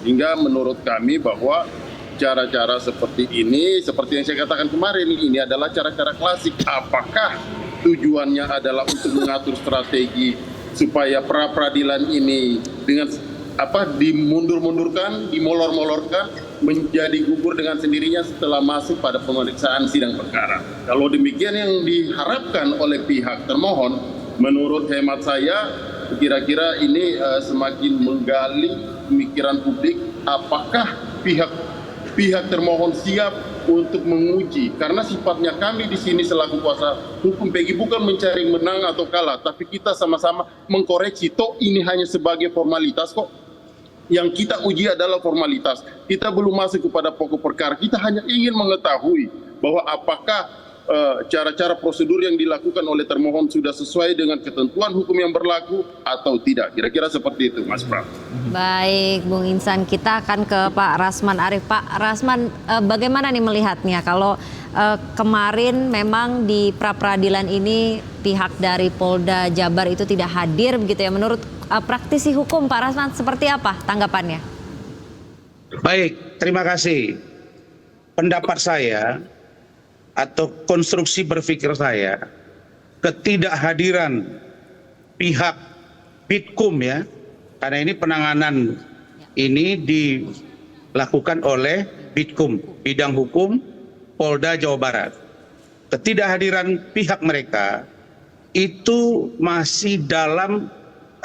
Hingga menurut kami bahwa cara-cara seperti ini, seperti yang saya katakan kemarin, ini adalah cara-cara klasik. Apakah tujuannya adalah untuk mengatur strategi supaya pra-peradilan ini dengan dimundur-mundurkan, dimolor-molorkan, menjadi gugur dengan sendirinya setelah masuk pada pemeriksaan sidang perkara. Kalau demikian yang diharapkan oleh pihak termohon, menurut hemat saya, kira-kira ini semakin menggali pemikiran publik apakah pihak termohon siap untuk menguji, karena sifatnya kami di sini selaku kuasa hukum Peggy bukan mencari menang atau kalah, tapi kita sama-sama mengkoreksi. Toh ini hanya sebagai formalitas kok. Yang kita uji adalah formalitas. Kita belum masuk kepada pokok perkara. Kita hanya ingin mengetahui bahwa apakah cara-cara prosedur yang dilakukan oleh termohon sudah sesuai dengan ketentuan hukum yang berlaku atau tidak. Kira-kira seperti itu, Mas Pram. Baik, Bung Insan, kita akan ke Pak Rasman Arief. Pak Rasman, bagaimana nih melihatnya kalau kemarin memang di pra-peradilan ini pihak dari Polda Jabar itu tidak hadir begitu ya, menurut praktisi hukum Pak Rasman seperti apa tanggapannya? Baik, terima kasih. Pendapat saya atau konstruksi berpikir saya, ketidakhadiran pihak Bitkum ya, karena ini penanganan ini dilakukan oleh Bitkum, Bidang Hukum Polda Jawa Barat. Ketidakhadiran pihak mereka itu masih dalam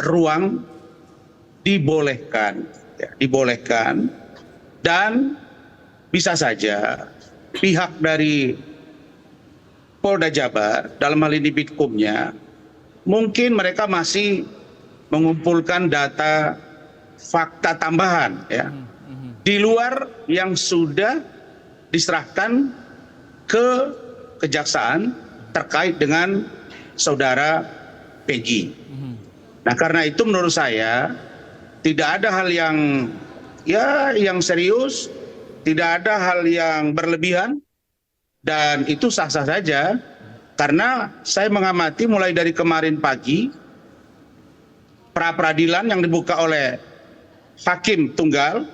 ruang dibolehkan, ya, dibolehkan, dan bisa saja pihak dari Polda Jabar, dalam hal ini Bitkumnya, mungkin mereka masih mengumpulkan data fakta tambahan ya, di luar yang sudah diserahkan ke kejaksaan terkait dengan saudara Peggy. Nah, karena itu menurut saya tidak ada hal yang serius, tidak ada hal yang berlebihan, dan itu sah-sah saja. Karena saya mengamati mulai dari kemarin pagi pra-peradilan yang dibuka oleh hakim tunggal,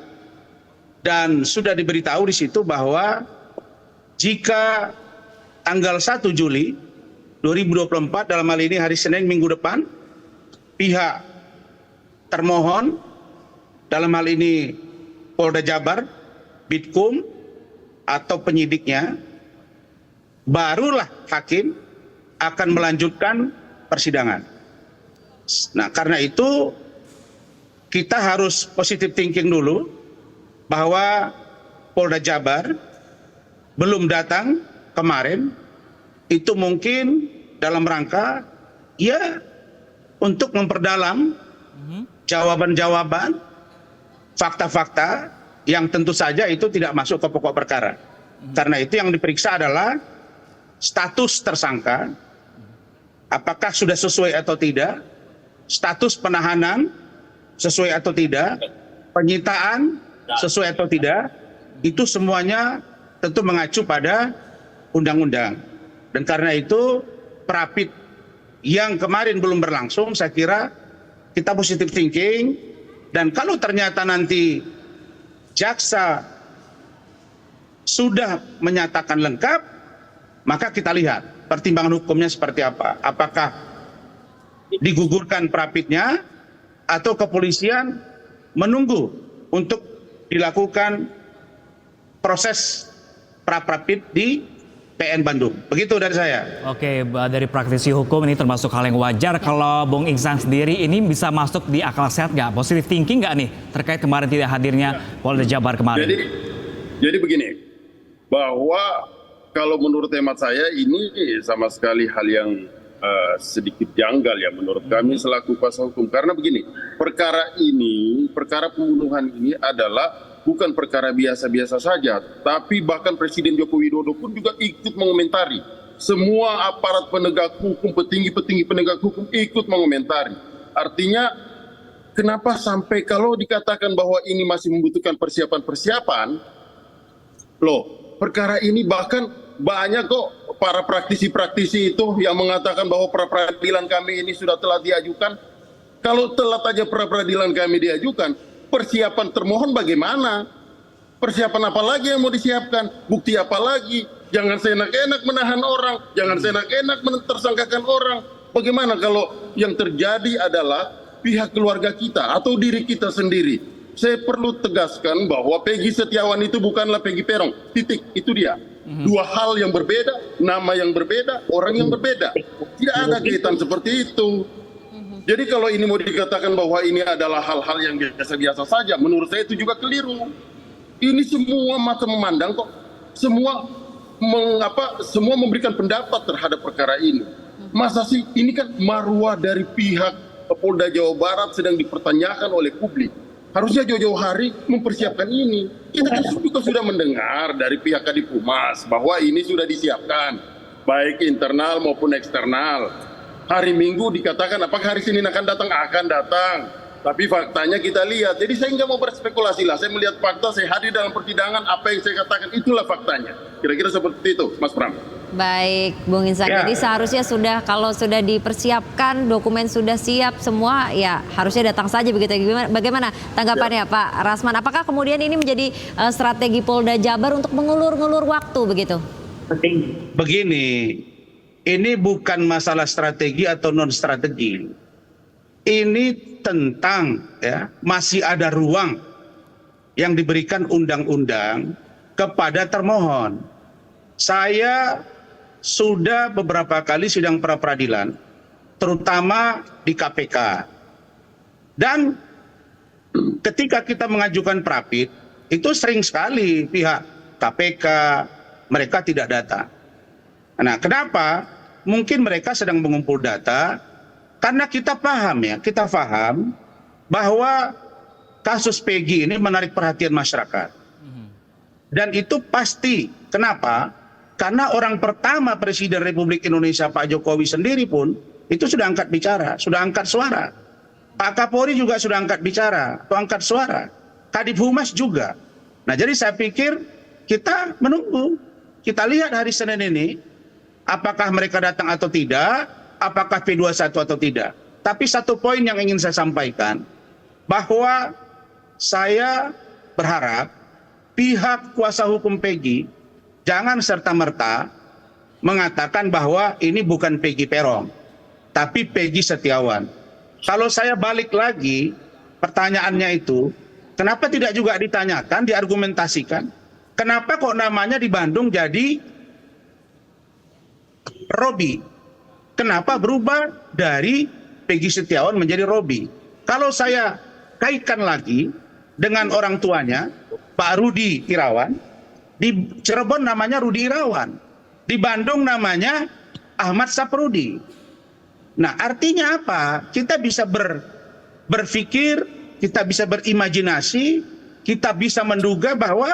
dan sudah diberitahu di situ bahwa jika tanggal 1 Juli 2024 dalam hal ini hari Senin minggu depan, pihak termohon dalam hal ini Polda Jabar, Bitkum atau penyidiknya, barulah hakim akan melanjutkan persidangan. Nah, karena itu kita harus positive thinking dulu bahwa Polda Jabar belum datang kemarin, itu mungkin dalam rangka ya untuk memperdalam jawaban-jawaban, fakta-fakta yang tentu saja itu tidak masuk ke pokok perkara. Karena itu yang diperiksa adalah status tersangka, apakah sudah sesuai atau tidak, status penahanan sesuai atau tidak, penyitaan sesuai atau tidak, itu semuanya tentu mengacu pada undang-undang. Dan karena itu Prapit yang kemarin belum berlangsung, saya kira kita positive thinking, dan kalau ternyata nanti jaksa sudah menyatakan lengkap, maka kita lihat pertimbangan hukumnya seperti apa. Apakah digugurkan Prapitnya atau kepolisian menunggu untuk dilakukan proses pra-Prapit di PN Bandung. Begitu dari saya. Oke, dari praktisi hukum ini termasuk hal yang wajar. Kalau Bung Iksan sendiri ini bisa masuk di akal sehat nggak? Positive thinking nggak nih terkait kemarin tidak hadirnya Polda Jabar kemarin? Jadi begini, bahwa kalau menurut hemat saya ini sama sekali hal yang sedikit janggal ya menurut kami selaku kuasa hukum. Karena begini, perkara pembunuhan ini adalah bukan perkara biasa-biasa saja, tapi bahkan Presiden Joko Widodo pun juga ikut mengomentari. Semua aparat penegak hukum, petinggi-petinggi penegak hukum ikut mengomentari. Artinya, kenapa sampai kalau dikatakan bahwa ini masih membutuhkan persiapan-persiapan, loh, perkara ini bahkan banyak kok para praktisi-praktisi itu yang mengatakan bahwa pra-peradilan kami ini sudah telah diajukan. Kalau telat aja pra-peradilan kami diajukan, persiapan termohon bagaimana? Persiapan apa lagi yang mau disiapkan? Bukti apa lagi? Jangan seenak-enak menahan orang, jangan seenak-enak mentersangkakan orang. Bagaimana kalau yang terjadi adalah pihak keluarga kita atau diri kita sendiri? Saya perlu tegaskan bahwa Peggy Setiawan itu bukanlah Peggy Peron. Titik, itu dia. Dua hal yang berbeda, nama yang berbeda, orang yang berbeda. Tidak ada kaitan seperti itu. Jadi kalau ini mau dikatakan bahwa ini adalah hal-hal yang biasa-biasa saja, menurut saya itu juga keliru. Ini semua mata memandang kok. Semua memberikan pendapat terhadap perkara ini. Masa sih ini kan marwah dari pihak Polda Jawa Barat sedang dipertanyakan oleh publik. Harusnya jauh-jauh hari mempersiapkan ini. Kita kan juga sudah mendengar dari pihak Kadif Humas bahwa ini sudah disiapkan, baik internal maupun eksternal. Hari Minggu dikatakan apakah hari Senin akan datang? Akan datang. Tapi faktanya kita lihat. Jadi saya nggak mau berspekulasi lah. Saya melihat fakta, saya hadir dalam persidangan, apa yang saya katakan itulah faktanya. Kira-kira seperti itu, Mas Pram. Baik, Bung Insan. Ya. Jadi seharusnya kalau sudah dipersiapkan, dokumen sudah siap semua, ya harusnya datang saja begitu. Bagaimana tanggapannya Pak Rasman? Apakah kemudian ini menjadi strategi Polda Jabar untuk mengulur-ngulur waktu begitu? Begini, ini bukan masalah strategi atau non strategi. Ini tentang masih ada ruang yang diberikan undang-undang kepada termohon. Saya sudah beberapa kali sidang pra peradilan, terutama di KPK. Dan ketika kita mengajukan prapit, itu sering sekali pihak KPK mereka tidak datang. Nah, kenapa? Mungkin mereka sedang mengumpul data karena kita paham bahwa kasus Peggy ini menarik perhatian masyarakat. Dan itu pasti. Kenapa? Karena orang pertama Presiden Republik Indonesia Pak Jokowi sendiri pun itu sudah angkat bicara, sudah angkat suara. Pak Kapolri juga sudah angkat bicara, atau angkat suara. Kadif Humas juga. Nah, jadi saya pikir kita menunggu. Kita lihat hari Senin ini apakah mereka datang atau tidak, apakah P21 atau tidak. Tapi satu poin yang ingin saya sampaikan, bahwa saya berharap pihak kuasa hukum Peggy jangan serta-merta mengatakan bahwa ini bukan Peggy Peron, tapi Peggy Setiawan. Kalau saya balik lagi, pertanyaannya itu, kenapa tidak juga ditanyakan, diargumentasikan? Kenapa kok namanya di Bandung jadi Robi? Kenapa berubah dari Peggy Setiawan menjadi Robi? Kalau saya kaitkan lagi dengan orang tuanya, Pak Rudi Irawan, di Cirebon namanya Rudi Irawan, di Bandung namanya Ahmad Saprudi. Nah, artinya apa? Kita bisa berpikir, kita bisa berimajinasi, kita bisa menduga bahwa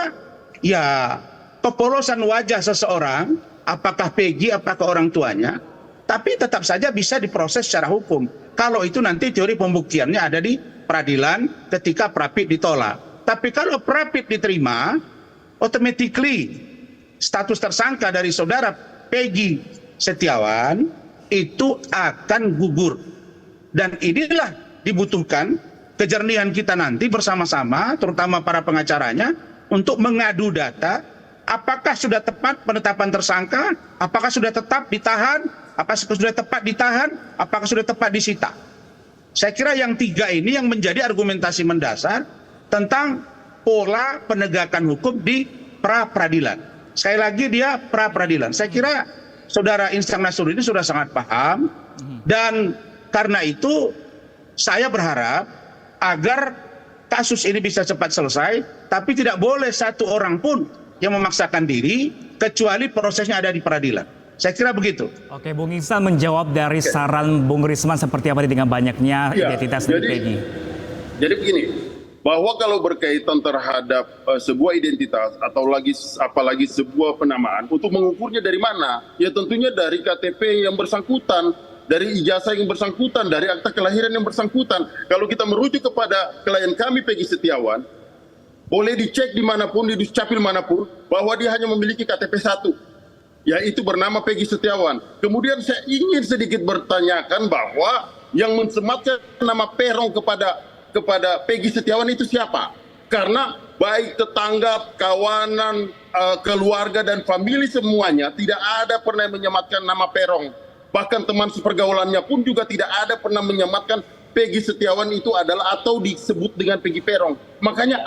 ya kepolosan wajah seseorang, apakah Peggy, apakah orang tuanya, tapi tetap saja bisa diproses secara hukum. Kalau itu nanti teori pembuktiannya ada di peradilan ketika prapit ditolak. Tapi kalau prapit diterima, automatically status tersangka dari saudara Peggy Setiawan itu akan gugur. Dan inilah dibutuhkan kejernihan kita nanti bersama-sama, terutama para pengacaranya, untuk mengadu data, apakah sudah tepat penetapan tersangka, apakah sudah tetap ditahan, apakah sudah tepat ditahan, apakah sudah tepat disita. Saya kira yang tiga ini yang menjadi argumentasi mendasar tentang pola penegakan hukum di pra-peradilan. Sekali lagi dia pra-peradilan. Saya kira saudara Insang Nasrul ini sudah sangat paham, dan karena itu saya berharap agar kasus ini bisa cepat selesai, tapi tidak boleh satu orang pun yang memaksakan diri kecuali prosesnya ada di peradilan. Saya kira begitu. Oke, Bung Ihsan menjawab dari saran Bung Risman seperti apa dengan banyaknya identitas dari Peggy. Jadi begini, bahwa kalau berkaitan terhadap sebuah identitas atau apalagi sebuah penamaan, untuk mengukurnya dari mana? Ya tentunya dari KTP yang bersangkutan, dari ijazah yang bersangkutan, dari akta kelahiran yang bersangkutan. Kalau kita merujuk kepada klien kami Peggy Setiawan, boleh dicek dimanapun, di dukcapil manapun, bahwa dia hanya memiliki KTP 1, yaitu bernama Peggy Setiawan. Kemudian saya ingin sedikit bertanyakan bahwa yang mensematkan nama Peron kepada Peggy Setiawan itu siapa? Karena baik tetangga, kawanan, keluarga dan famili semuanya tidak ada pernah menyematkan nama Peron. Bahkan teman sepergaulannya pun juga tidak ada pernah menyematkan Peggy Setiawan itu adalah atau disebut dengan Peggy Peron. Makanya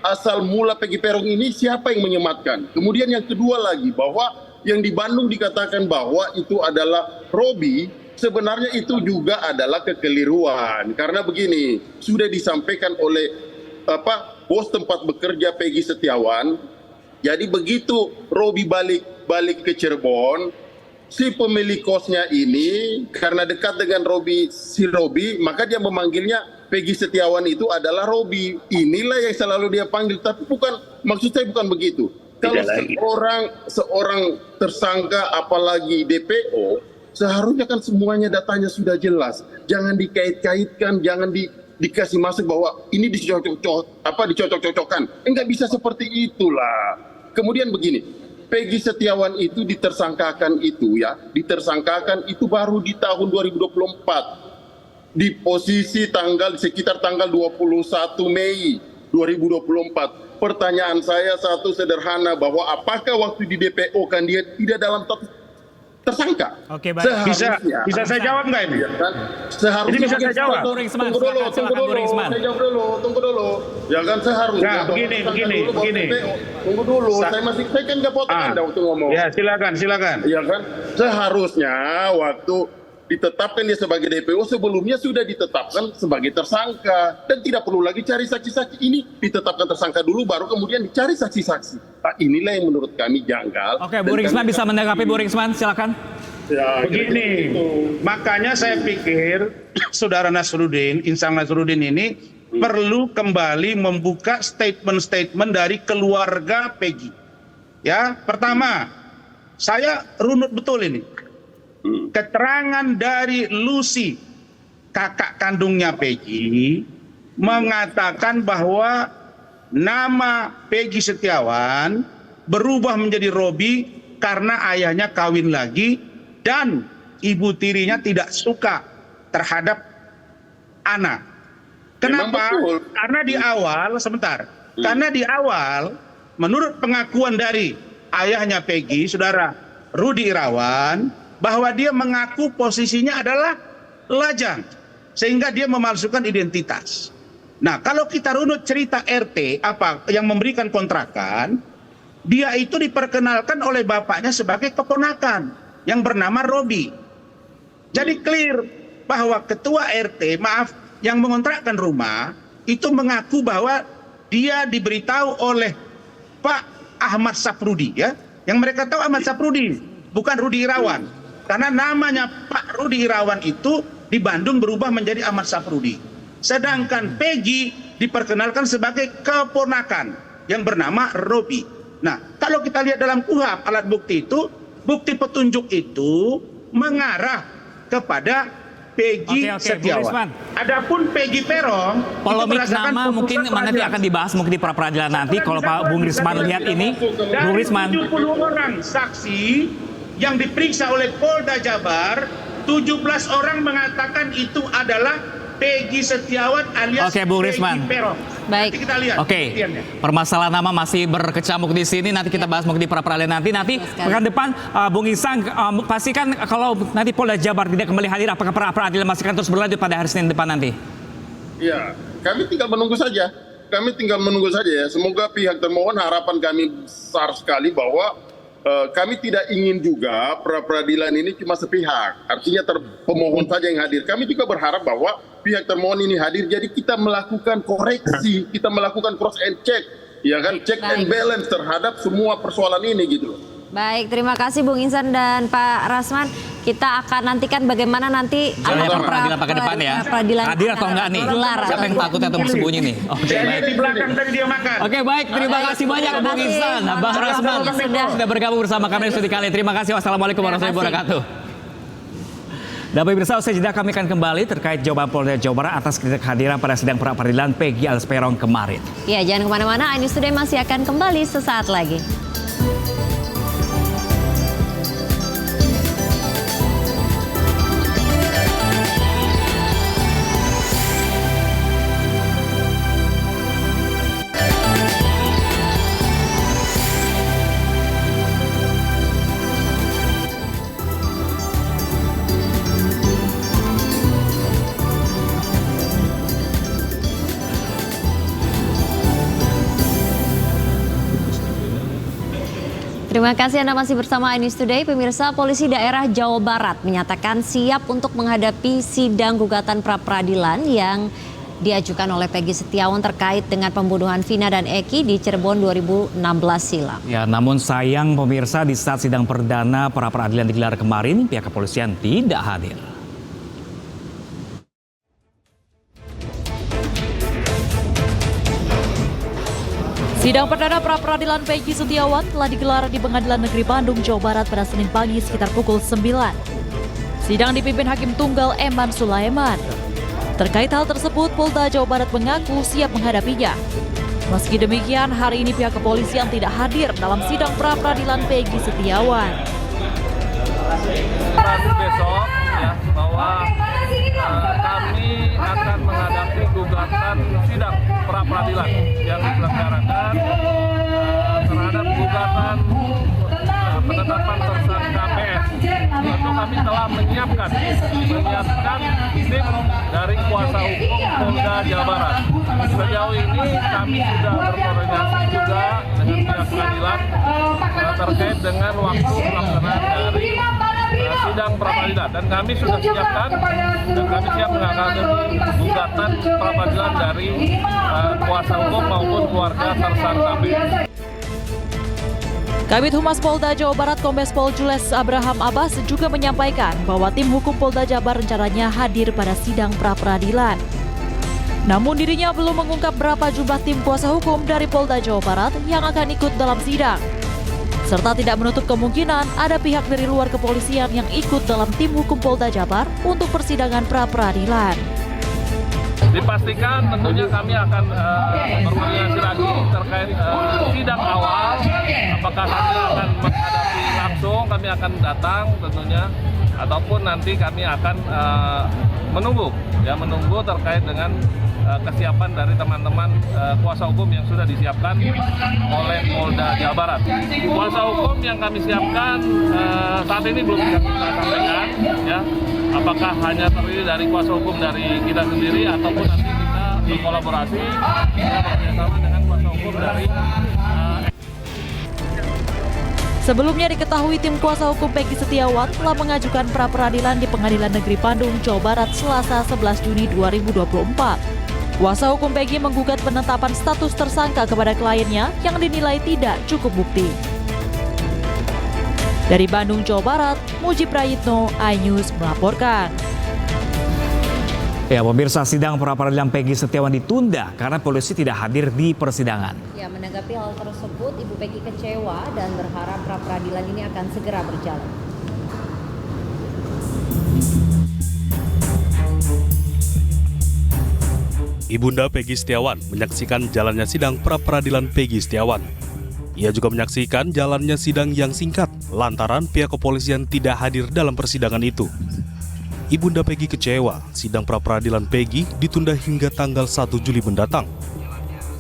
asal mula Peggy Peron ini siapa yang menyematkan? Kemudian yang kedua lagi, bahwa yang di Bandung dikatakan bahwa itu adalah Robi, sebenarnya itu juga adalah kekeliruan. Karena begini, sudah disampaikan oleh bos tempat bekerja Peggy Setiawan. Jadi begitu Robi balik ke Cirebon, si pemilik kosnya ini karena dekat dengan si Robi, maka dia memanggilnya Peggy Setiawan itu adalah Robi. Inilah yang selalu dia panggil, tapi maksud saya bukan begitu. Kalau seorang tersangka apalagi DPO, seharusnya kan semuanya datanya sudah jelas. Jangan dikait-kaitkan, jangan dikasih masuk bahwa ini dicocok-cocokkan. Enggak bisa seperti itulah. Kemudian begini, Peggy Setiawan itu ditersangkakan itu baru di tahun 2024. Di posisi sekitar tanggal 21 Mei 2024. Pertanyaan saya satu sederhana, bahwa apakah waktu di DPO kan dia tidak dalam status tersangka? Oke, baik. Bisa saya jawab nggak ini? Seharusnya ini bisa saya jawab. Tunggu dulu. Ya kan seharusnya. Nah, begini. Tunggu dulu. Saya kan nggak potong Anda waktu ngomong. Ya, silakan. Ya kan seharusnya waktu ditetapkan dia sebagai DPO, sebelumnya sudah ditetapkan sebagai tersangka dan tidak perlu lagi cari saksi-saksi. Ini ditetapkan tersangka dulu, baru kemudian dicari saksi-saksi. Nah, inilah yang menurut kami janggal. Oke, Bu Risman bisa menanggapi. Bu Risman, silakan. Ya, begini, makanya saya pikir Saudara Nasruddin, Insan Nasruddin ini perlu kembali membuka statement-statement dari keluarga Peggy. Ya, pertama, saya runut betul ini. Keterangan dari Lucy, kakak kandungnya Peggy, mengatakan bahwa nama Peggy Setiawan berubah menjadi Robi karena ayahnya kawin lagi dan ibu tirinya tidak suka terhadap anak. Kenapa? Karena di awal, menurut pengakuan dari ayahnya Peggy, Saudara Rudi Irawan, bahwa dia mengaku posisinya adalah lajang, sehingga dia memalsukan identitas. Nah, kalau kita runut cerita RT yang memberikan kontrakan, dia itu diperkenalkan oleh bapaknya sebagai keponakan yang bernama Robi. Jadi clear bahwa ketua RT, yang mengontrakkan rumah itu mengaku bahwa dia diberitahu oleh Pak Ahmad Saprudi, ya, yang mereka tahu Ahmad Saprudi, bukan Rudi Irawan. Karena namanya Pak Rudi Irawan itu di Bandung berubah menjadi Ahmad Saprudi. Sedangkan Peggy diperkenalkan sebagai keponakan yang bernama Robi. Nah, kalau kita lihat dalam KUHP alat bukti itu, bukti petunjuk itu mengarah kepada Peggy Setiawan. Adapun Peggy Peron, polemik nama mungkin nanti akan dibahas mungkin di pra peradilan nanti. Kalau Pak Bung Risman lihat ini, Bung Risman. 70 orang saksi yang diperiksa oleh Polda Jabar, 17 orang mengatakan itu adalah Peggy Setiawan alias Peggy Peron. Baik. Nanti kita lihat. Permasalahan nama masih berkecamuk di sini. Nanti kita bahas mungkin di pra peradilan nanti. Pekan depan, Bung Ihsan, pastikan kalau nanti Polda Jabar tidak kembali hadir, apakah pra peradilan masih akan terus berlanjut pada hari Senin depan nanti? Iya, kami tinggal menunggu saja. Ya. Semoga pihak termohon, harapan kami besar sekali bahwa kami tidak ingin juga pra-peradilan ini cuma sepihak. Artinya pemohon saja yang hadir. Kami juga berharap bahwa pihak termohon ini hadir. Jadi kita melakukan koreksi, kita melakukan cross and check, ya kan, check and balance terhadap semua persoalan ini gitu loh. Baik, terima kasih Bung Ihsan dan Pak Rasman. Kita akan nantikan bagaimana nanti peradilan pekan depan ya. Peradilan hadir atau enggak nih? Gelar. Siapa yang takut atau bersembunyi nih? Oke, baik. Di belakang tadi dia makan. Oke, baik. Terima kasih banyak Bung Ihsan, Bang Rasman sudah bergabung bersama kami di Studi Kali. Terima kasih. Wassalamualaikum warahmatullahi wabarakatuh. Dan pemirsa, usai jeda kami akan kembali terkait jawaban Polda Jawa Barat atas kehadiran pada sidang pra-peradilan Peggy Alias Peron kemarin. Ya, jangan kemana-mana. iNews Today masih akan kembali sesaat lagi. Terima kasih Anda masih bersama iNews Today. Pemirsa, Polisi Daerah Jawa Barat menyatakan siap untuk menghadapi sidang gugatan pra-peradilan yang diajukan oleh Peggy Setiawan terkait dengan pembunuhan Vina dan Eki di Cirebon 2016 silam. Ya, namun sayang pemirsa, di saat sidang perdana pra-peradilan digelar kemarin, pihak kepolisian tidak hadir. Sidang perdana pra-peradilan Peggy Setiawan telah digelar di Pengadilan Negeri Bandung, Jawa Barat pada Senin pagi sekitar pukul 9. Sidang dipimpin Hakim Tunggal Eman Sulaiman. Terkait hal tersebut, Polda Jawa Barat mengaku siap menghadapinya. Meski demikian, hari ini pihak kepolisian tidak hadir dalam sidang pra-peradilan Peggy Setiawan. Besok ya, bahwa kami akan menghadapi gugatan sidang pra-peradilan yang diselenggarakan terhadap gugatan penetapan tersangka PS. Tentu kami telah menyiapkan tim dari kuasa hukum Polda Jawa Barat. Sejauh ini kami sudah berkoordinasi juga dengan pihak pengadilan terkait dengan waktu pelaksanaan dari sidang pra-peradilan, dan kami sudah siapkan dan kami siap menghadapi gugatan pra-peradilan dari kuasa hukum maupun keluarga tersangka PS. Kabid Humas Polda Jawa Barat Kombes Pol Jules Abraham Abbas juga menyampaikan bahwa tim hukum Polda Jabar rencananya hadir pada sidang pra-peradilan. Namun dirinya belum mengungkap berapa jumlah tim kuasa hukum dari Polda Jawa Barat yang akan ikut dalam sidang. Serta tidak menutup kemungkinan ada pihak dari luar kepolisian yang ikut dalam tim hukum Polda Jabar untuk persidangan pra-peradilan. Dipastikan tentunya kami akan berkoordinasi lagi terkait sidang awal. Apakah kami akan menghadapi langsung, kami akan datang tentunya, ataupun nanti kami akan menunggu terkait dengan kesiapan dari teman-teman kuasa hukum yang sudah disiapkan oleh Polda Jawa Barat. Kuasa hukum yang kami siapkan saat ini belum bisa kita sampaikan, ya. Apakah hanya terdiri dari kuasa hukum dari kita sendiri ataupun nanti kita berkolaborasi bersama dengan kuasa hukum dari Sebelumnya diketahui tim kuasa hukum Peggy Setiawan telah mengajukan pra-peradilan di Pengadilan Negeri Bandung, Jawa Barat Selasa 11 Juni 2024. Kuasa hukum Peggy menggugat penetapan status tersangka kepada kliennya yang dinilai tidak cukup bukti. Dari Bandung, Jawa Barat, Muji Prayitno, iNews melaporkan. Ya, pemirsa, sidang pra-peradilan Peggy Setiawan ditunda karena polisi tidak hadir di persidangan. Ya, menanggapi hal tersebut, Ibu Peggy kecewa dan berharap pra-peradilan ini akan segera berjalan. Ibunda Peggy Setiawan menyaksikan jalannya sidang pra-peradilan Peggy Setiawan. Ia juga menyaksikan jalannya sidang yang singkat lantaran pihak kepolisian tidak hadir dalam persidangan itu. Ibunda Peggy kecewa sidang pra-peradilan Peggy ditunda hingga tanggal 1 Juli mendatang.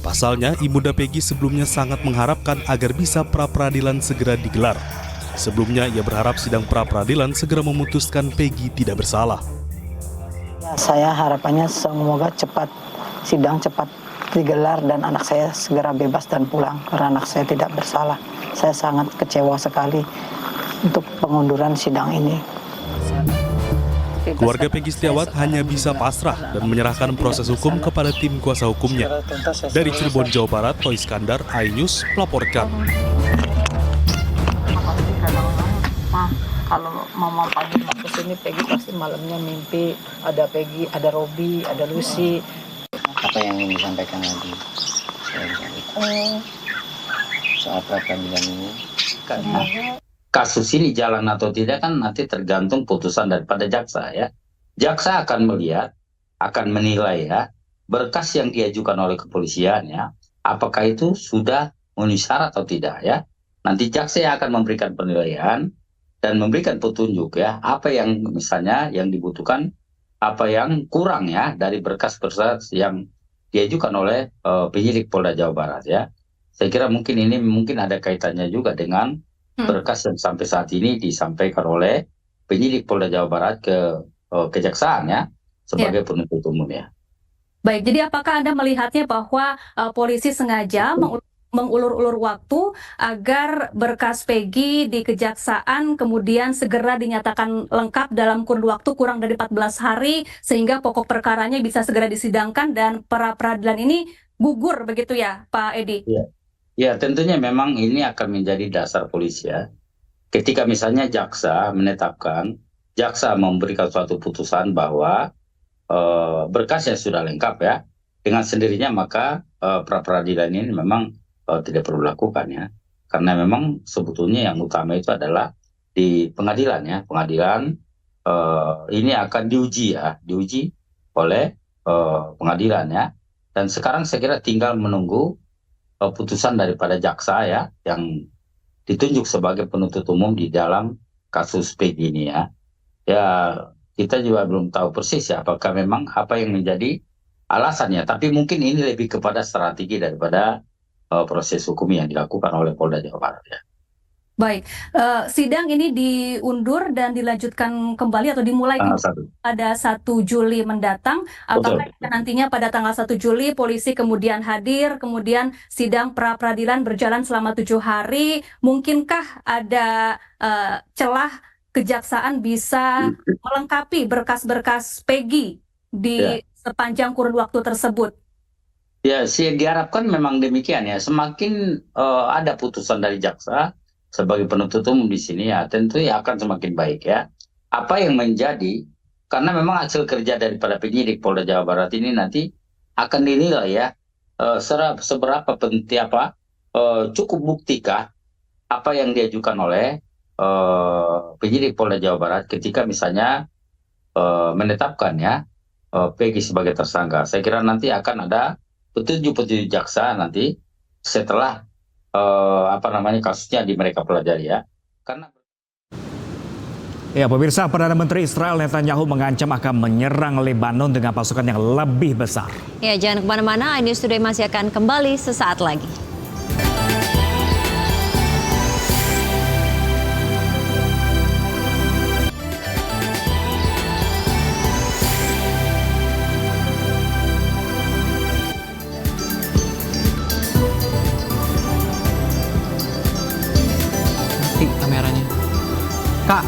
Pasalnya, Ibunda Peggy sebelumnya sangat mengharapkan agar bisa pra-peradilan segera digelar. Sebelumnya, ia berharap sidang pra-peradilan segera memutuskan Peggy tidak bersalah. Ya, saya harapannya semoga sidang cepat digelar dan anak saya segera bebas dan pulang karena anak saya tidak bersalah. Saya sangat kecewa sekali untuk pengunduran sidang ini. Keluarga Peggy Setiawan hanya bisa pasrah dan menyerahkan proses hukum kepada tim kuasa hukumnya. Dari Cirebon, Jawa Barat, Toy Iskandar, iNews melaporkan. kalau mama pagi mau ke sini Peggy pasti malamnya mimpi ada Peggy, ada Robi, ada Lucy. Apa yang ingin disampaikan lagi soal peradilan ini? Karena kasus ini jalan atau tidak kan nanti tergantung putusan daripada jaksa ya. Jaksa akan melihat, akan menilai ya berkas yang diajukan oleh kepolisian ya, apakah itu sudah memenuhi syarat atau tidak ya. Nanti jaksa yang akan memberikan penilaian dan memberikan petunjuk ya, apa yang misalnya yang dibutuhkan, apa yang kurang ya dari berkas-berkas yang diajukan oleh penyidik Polda Jawa Barat ya. Saya kira mungkin ini ada kaitannya juga dengan berkas yang sampai saat ini disampaikan oleh penyidik Polda Jawa Barat ke kejaksaan ya sebagai penuntut umum ya. Baik, jadi apakah Anda melihatnya bahwa polisi sengaja mengulur-ulur waktu agar berkas Peggy di kejaksaan kemudian segera dinyatakan lengkap dalam kurun waktu kurang dari 14 hari sehingga pokok perkaranya bisa segera disidangkan dan pra-peradilan ini gugur begitu ya Pak Edi? Ya tentunya memang ini akan menjadi dasar polisi ya. Ketika misalnya jaksa menetapkan, jaksa memberikan suatu putusan bahwa berkasnya sudah lengkap ya, dengan sendirinya maka pra-peradilan ini memang tidak perlu dilakukan ya, karena memang sebetulnya yang utama itu adalah di pengadilan ya. Pengadilan ini akan diuji oleh pengadilan ya, dan sekarang saya kira tinggal menunggu putusan daripada jaksa ya yang ditunjuk sebagai penuntut umum di dalam kasus Peggy ini ya. Ya kita juga belum tahu persis ya apakah memang apa yang menjadi alasannya, tapi mungkin ini lebih kepada strategi daripada proses hukum yang dilakukan oleh Polda Jawa Barat ya. Baik, sidang ini diundur dan dilanjutkan kembali atau dimulai pada 1 Juli mendatang. Apakah nantinya pada tanggal 1 Juli polisi kemudian hadir, kemudian sidang pra-peradilan berjalan selama 7 hari, mungkinkah ada celah kejaksaan bisa melengkapi berkas-berkas Peggy di sepanjang kurun waktu tersebut? Ya, sih diharapkan memang demikian ya. Semakin ada putusan dari jaksa sebagai penuntut umum di sini ya, tentu ya akan semakin baik ya. Apa yang menjadi, karena memang hasil kerja daripada penyidik Polda Jawa Barat ini nanti akan dinilai ya, seberapa penting cukup buktikah apa yang diajukan oleh penyidik Polda Jawa Barat ketika misalnya menetapkan ya Peggy sebagai tersangka. Saya kira nanti akan ada petunjuk-petunjuk jaksa nanti setelah kasusnya mereka pelajari ya. Karena ya pemirsa, Perdana Menteri Israel Netanyahu mengancam akan menyerang Lebanon dengan pasukan yang lebih besar. Ya jangan kemana-mana, iNews Today masih akan kembali sesaat lagi. Kameranya Kak,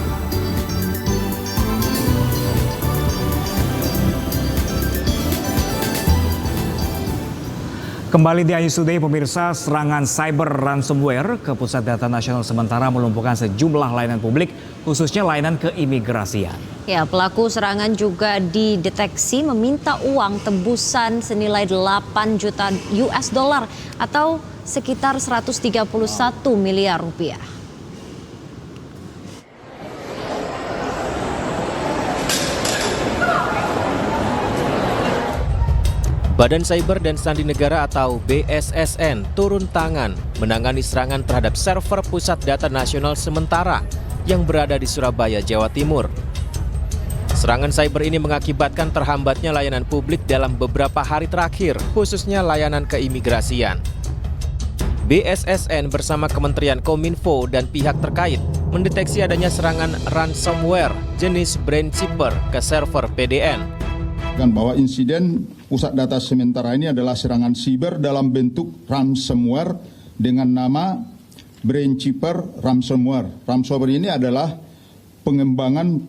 kembali di iNews Today pemirsa, serangan cyber ransomware ke Pusat Data Nasional sementara melumpuhkan sejumlah layanan publik, khususnya layanan keimigrasian. Ya, pelaku serangan juga dideteksi meminta uang tebusan senilai 8 juta US dollar atau sekitar 131 miliar rupiah. Badan Cyber dan Sandi Negara atau BSSN turun tangan menangani serangan terhadap server Pusat Data Nasional sementara yang berada di Surabaya, Jawa Timur. Serangan cyber ini mengakibatkan terhambatnya layanan publik dalam beberapa hari terakhir, khususnya layanan keimigrasian. BSSN bersama Kementerian Kominfo dan pihak terkait mendeteksi adanya serangan ransomware jenis Brainchipper ke server PDN. Bahwa insiden Pusat Data sementara ini adalah serangan siber dalam bentuk ransomware dengan nama Brainchipper ransomware. Ransomware ini adalah pengembangan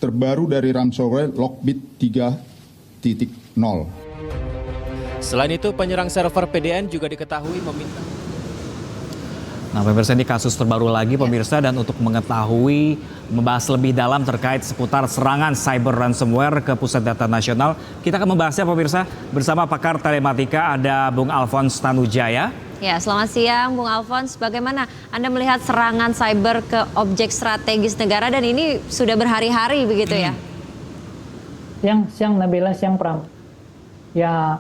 terbaru dari ransomware Lockbit 3.0. Selain itu, penyerang server PDN juga diketahui meminta. Nah, pemirsa, ini kasus terbaru lagi pemirsa, dan untuk mengetahui, membahas lebih dalam terkait seputar serangan cyber ransomware ke Pusat Data Nasional, kita akan membahasnya pemirsa bersama pakar telematika, ada Bung Alphonse Tanujaya. Ya, selamat siang Bung Alphonse. Bagaimana Anda melihat serangan cyber ke objek strategis negara, dan ini sudah berhari-hari begitu ya? Siang Nabila, siang Pram. Ya,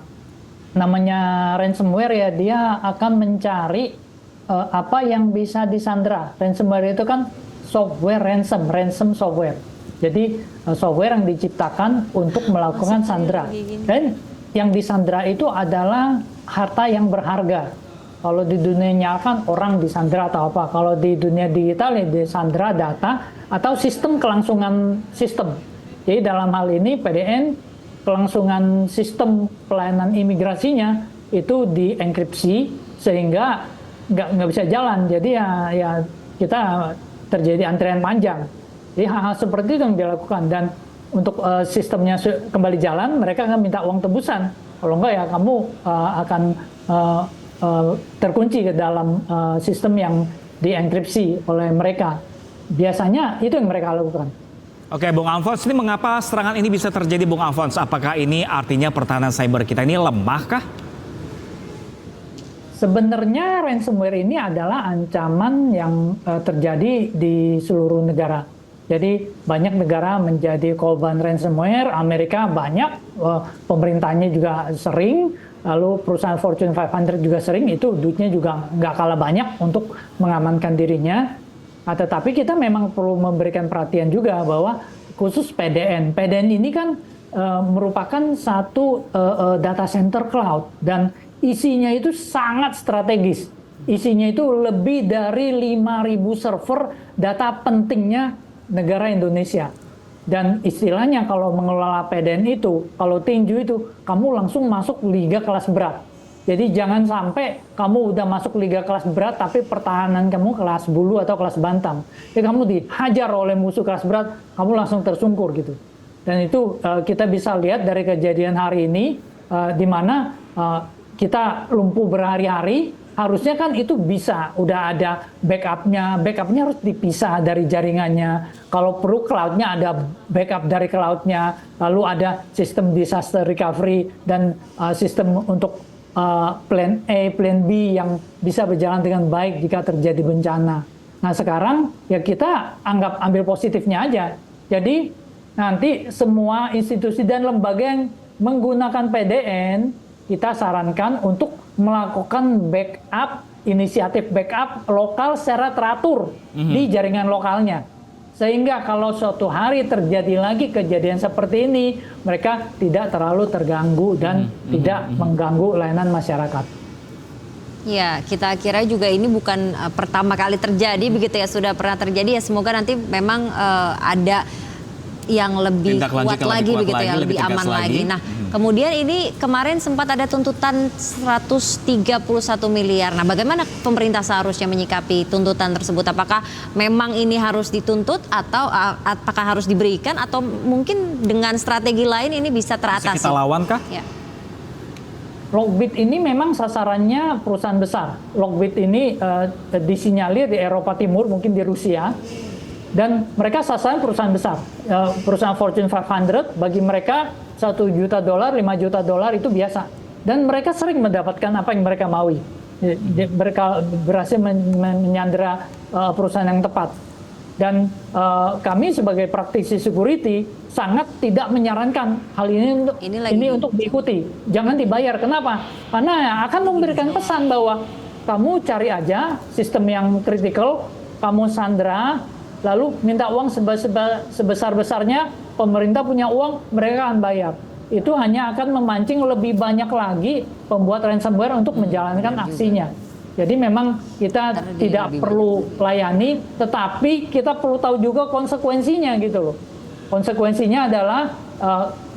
namanya ransomware ya, dia akan mencari apa yang bisa disandra. Ransomware itu kan software ransom software. Jadi software yang diciptakan untuk melakukan sandra. Dan yang disandra itu adalah harta yang berharga. Kalau di dunia nyata orang disandra atau apa. Kalau di dunia digital ya disandra data atau sistem kelangsungan sistem. Jadi dalam hal ini PDN, kelangsungan sistem pelayanan imigrasinya itu dienkripsi sehingga nggak bisa jalan. Jadi ya kita terjadi antrian panjang. Jadi hal-hal seperti itu yang dilakukan, dan untuk sistemnya kembali jalan, mereka akan minta uang tebusan. Kalau enggak ya kamu akan terkunci ke dalam sistem yang dienkripsi oleh mereka. Biasanya itu yang mereka lakukan. Oke, Bung Alphonse, ini mengapa serangan ini bisa terjadi, Bung Alphonse? Apakah ini artinya pertahanan cyber kita ini lemah kah? Sebenarnya ransomware ini adalah ancaman yang terjadi di seluruh negara. Jadi banyak negara menjadi korban ransomware, Amerika banyak, pemerintahnya juga sering, lalu perusahaan Fortune 500 juga sering, itu duitnya juga nggak kalah banyak untuk mengamankan dirinya. Tetapi kita memang perlu memberikan perhatian juga bahwa khusus PDN ini kan merupakan satu data center cloud, dan isinya itu sangat strategis. Isinya itu lebih dari 5.000 server data pentingnya negara Indonesia. Dan istilahnya kalau mengelola PDN itu, kalau tinju itu, kamu langsung masuk liga kelas berat. Jadi jangan sampai kamu udah masuk liga kelas berat tapi pertahanan kamu kelas bulu atau kelas bantam. Jadi kamu dihajar oleh musuh kelas berat, kamu langsung tersungkur gitu. Dan itu kita bisa lihat dari kejadian hari ini, di mana kita lumpuh berhari-hari. Harusnya kan itu bisa, udah ada backupnya harus dipisah dari jaringannya. Kalau perlu cloudnya ada backup dari cloudnya, lalu ada sistem disaster recovery dan sistem untuk plan A, plan B yang bisa berjalan dengan baik jika terjadi bencana. Nah sekarang ya kita ambil positifnya aja. Jadi nanti semua institusi dan lembaga yang menggunakan PDN, kita sarankan untuk melakukan inisiatif backup lokal secara teratur di jaringan lokalnya. Sehingga kalau suatu hari terjadi lagi kejadian seperti ini, mereka tidak terlalu terganggu dan tidak mengganggu layanan masyarakat. Ya, kita kira juga ini bukan pertama kali terjadi, begitu ya, sudah pernah terjadi ya. Semoga nanti memang ada yang lebih kuat lagi begitu ya, lebih aman lagi. Nah, kemudian ini kemarin sempat ada tuntutan 131 miliar. Nah, bagaimana pemerintah seharusnya menyikapi tuntutan tersebut? Apakah memang ini harus dituntut atau apakah harus diberikan, atau mungkin dengan strategi lain ini bisa teratasi? Bisa kita lawan kah? Ya. Lockbit ini memang sasarannya perusahaan besar. Lockbit ini disinyalir di Eropa Timur, mungkin di Rusia. Dan mereka sasaran perusahaan besar, perusahaan Fortune 500, bagi mereka $1 juta, $5 juta itu biasa. Dan mereka sering mendapatkan apa yang mereka maui. Mereka berhasil menyandera perusahaan yang tepat. Dan kami sebagai praktisi security sangat tidak menyarankan hal ini untuk diikuti. Jangan dibayar. Kenapa? Karena akan memberikan pesan bahwa kamu cari aja sistem yang kritikal, kamu sandra, lalu minta uang sebesar-besarnya, pemerintah punya uang, mereka akan bayar. Itu hanya akan memancing lebih banyak lagi pembuat ransomware untuk menjalankan aksinya. Jadi memang kita tidak perlu layani, tetapi kita perlu tahu juga konsekuensinya gitu loh. Konsekuensinya adalah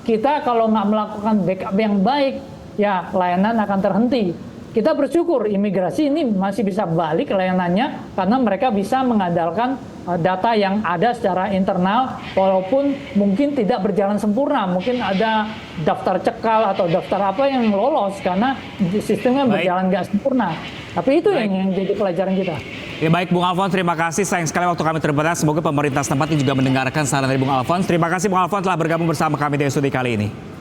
kita kalau nggak melakukan backup yang baik, ya layanan akan terhenti. kita bersyukur imigrasi ini masih bisa balik layanannya karena mereka bisa mengandalkan data yang ada secara internal walaupun mungkin tidak berjalan sempurna. Mungkin ada daftar cekal atau daftar apa yang lolos karena sistemnya berjalan nggak sempurna. Tapi itu yang jadi pelajaran kita. Ya baik Bung Alfons, terima kasih. Sayang sekali waktu kami terbatas. Semoga pemerintah setempat juga mendengarkan saran dari Bung Alfons. Terima kasih Bung Alfons telah bergabung bersama kami di SUD kali ini.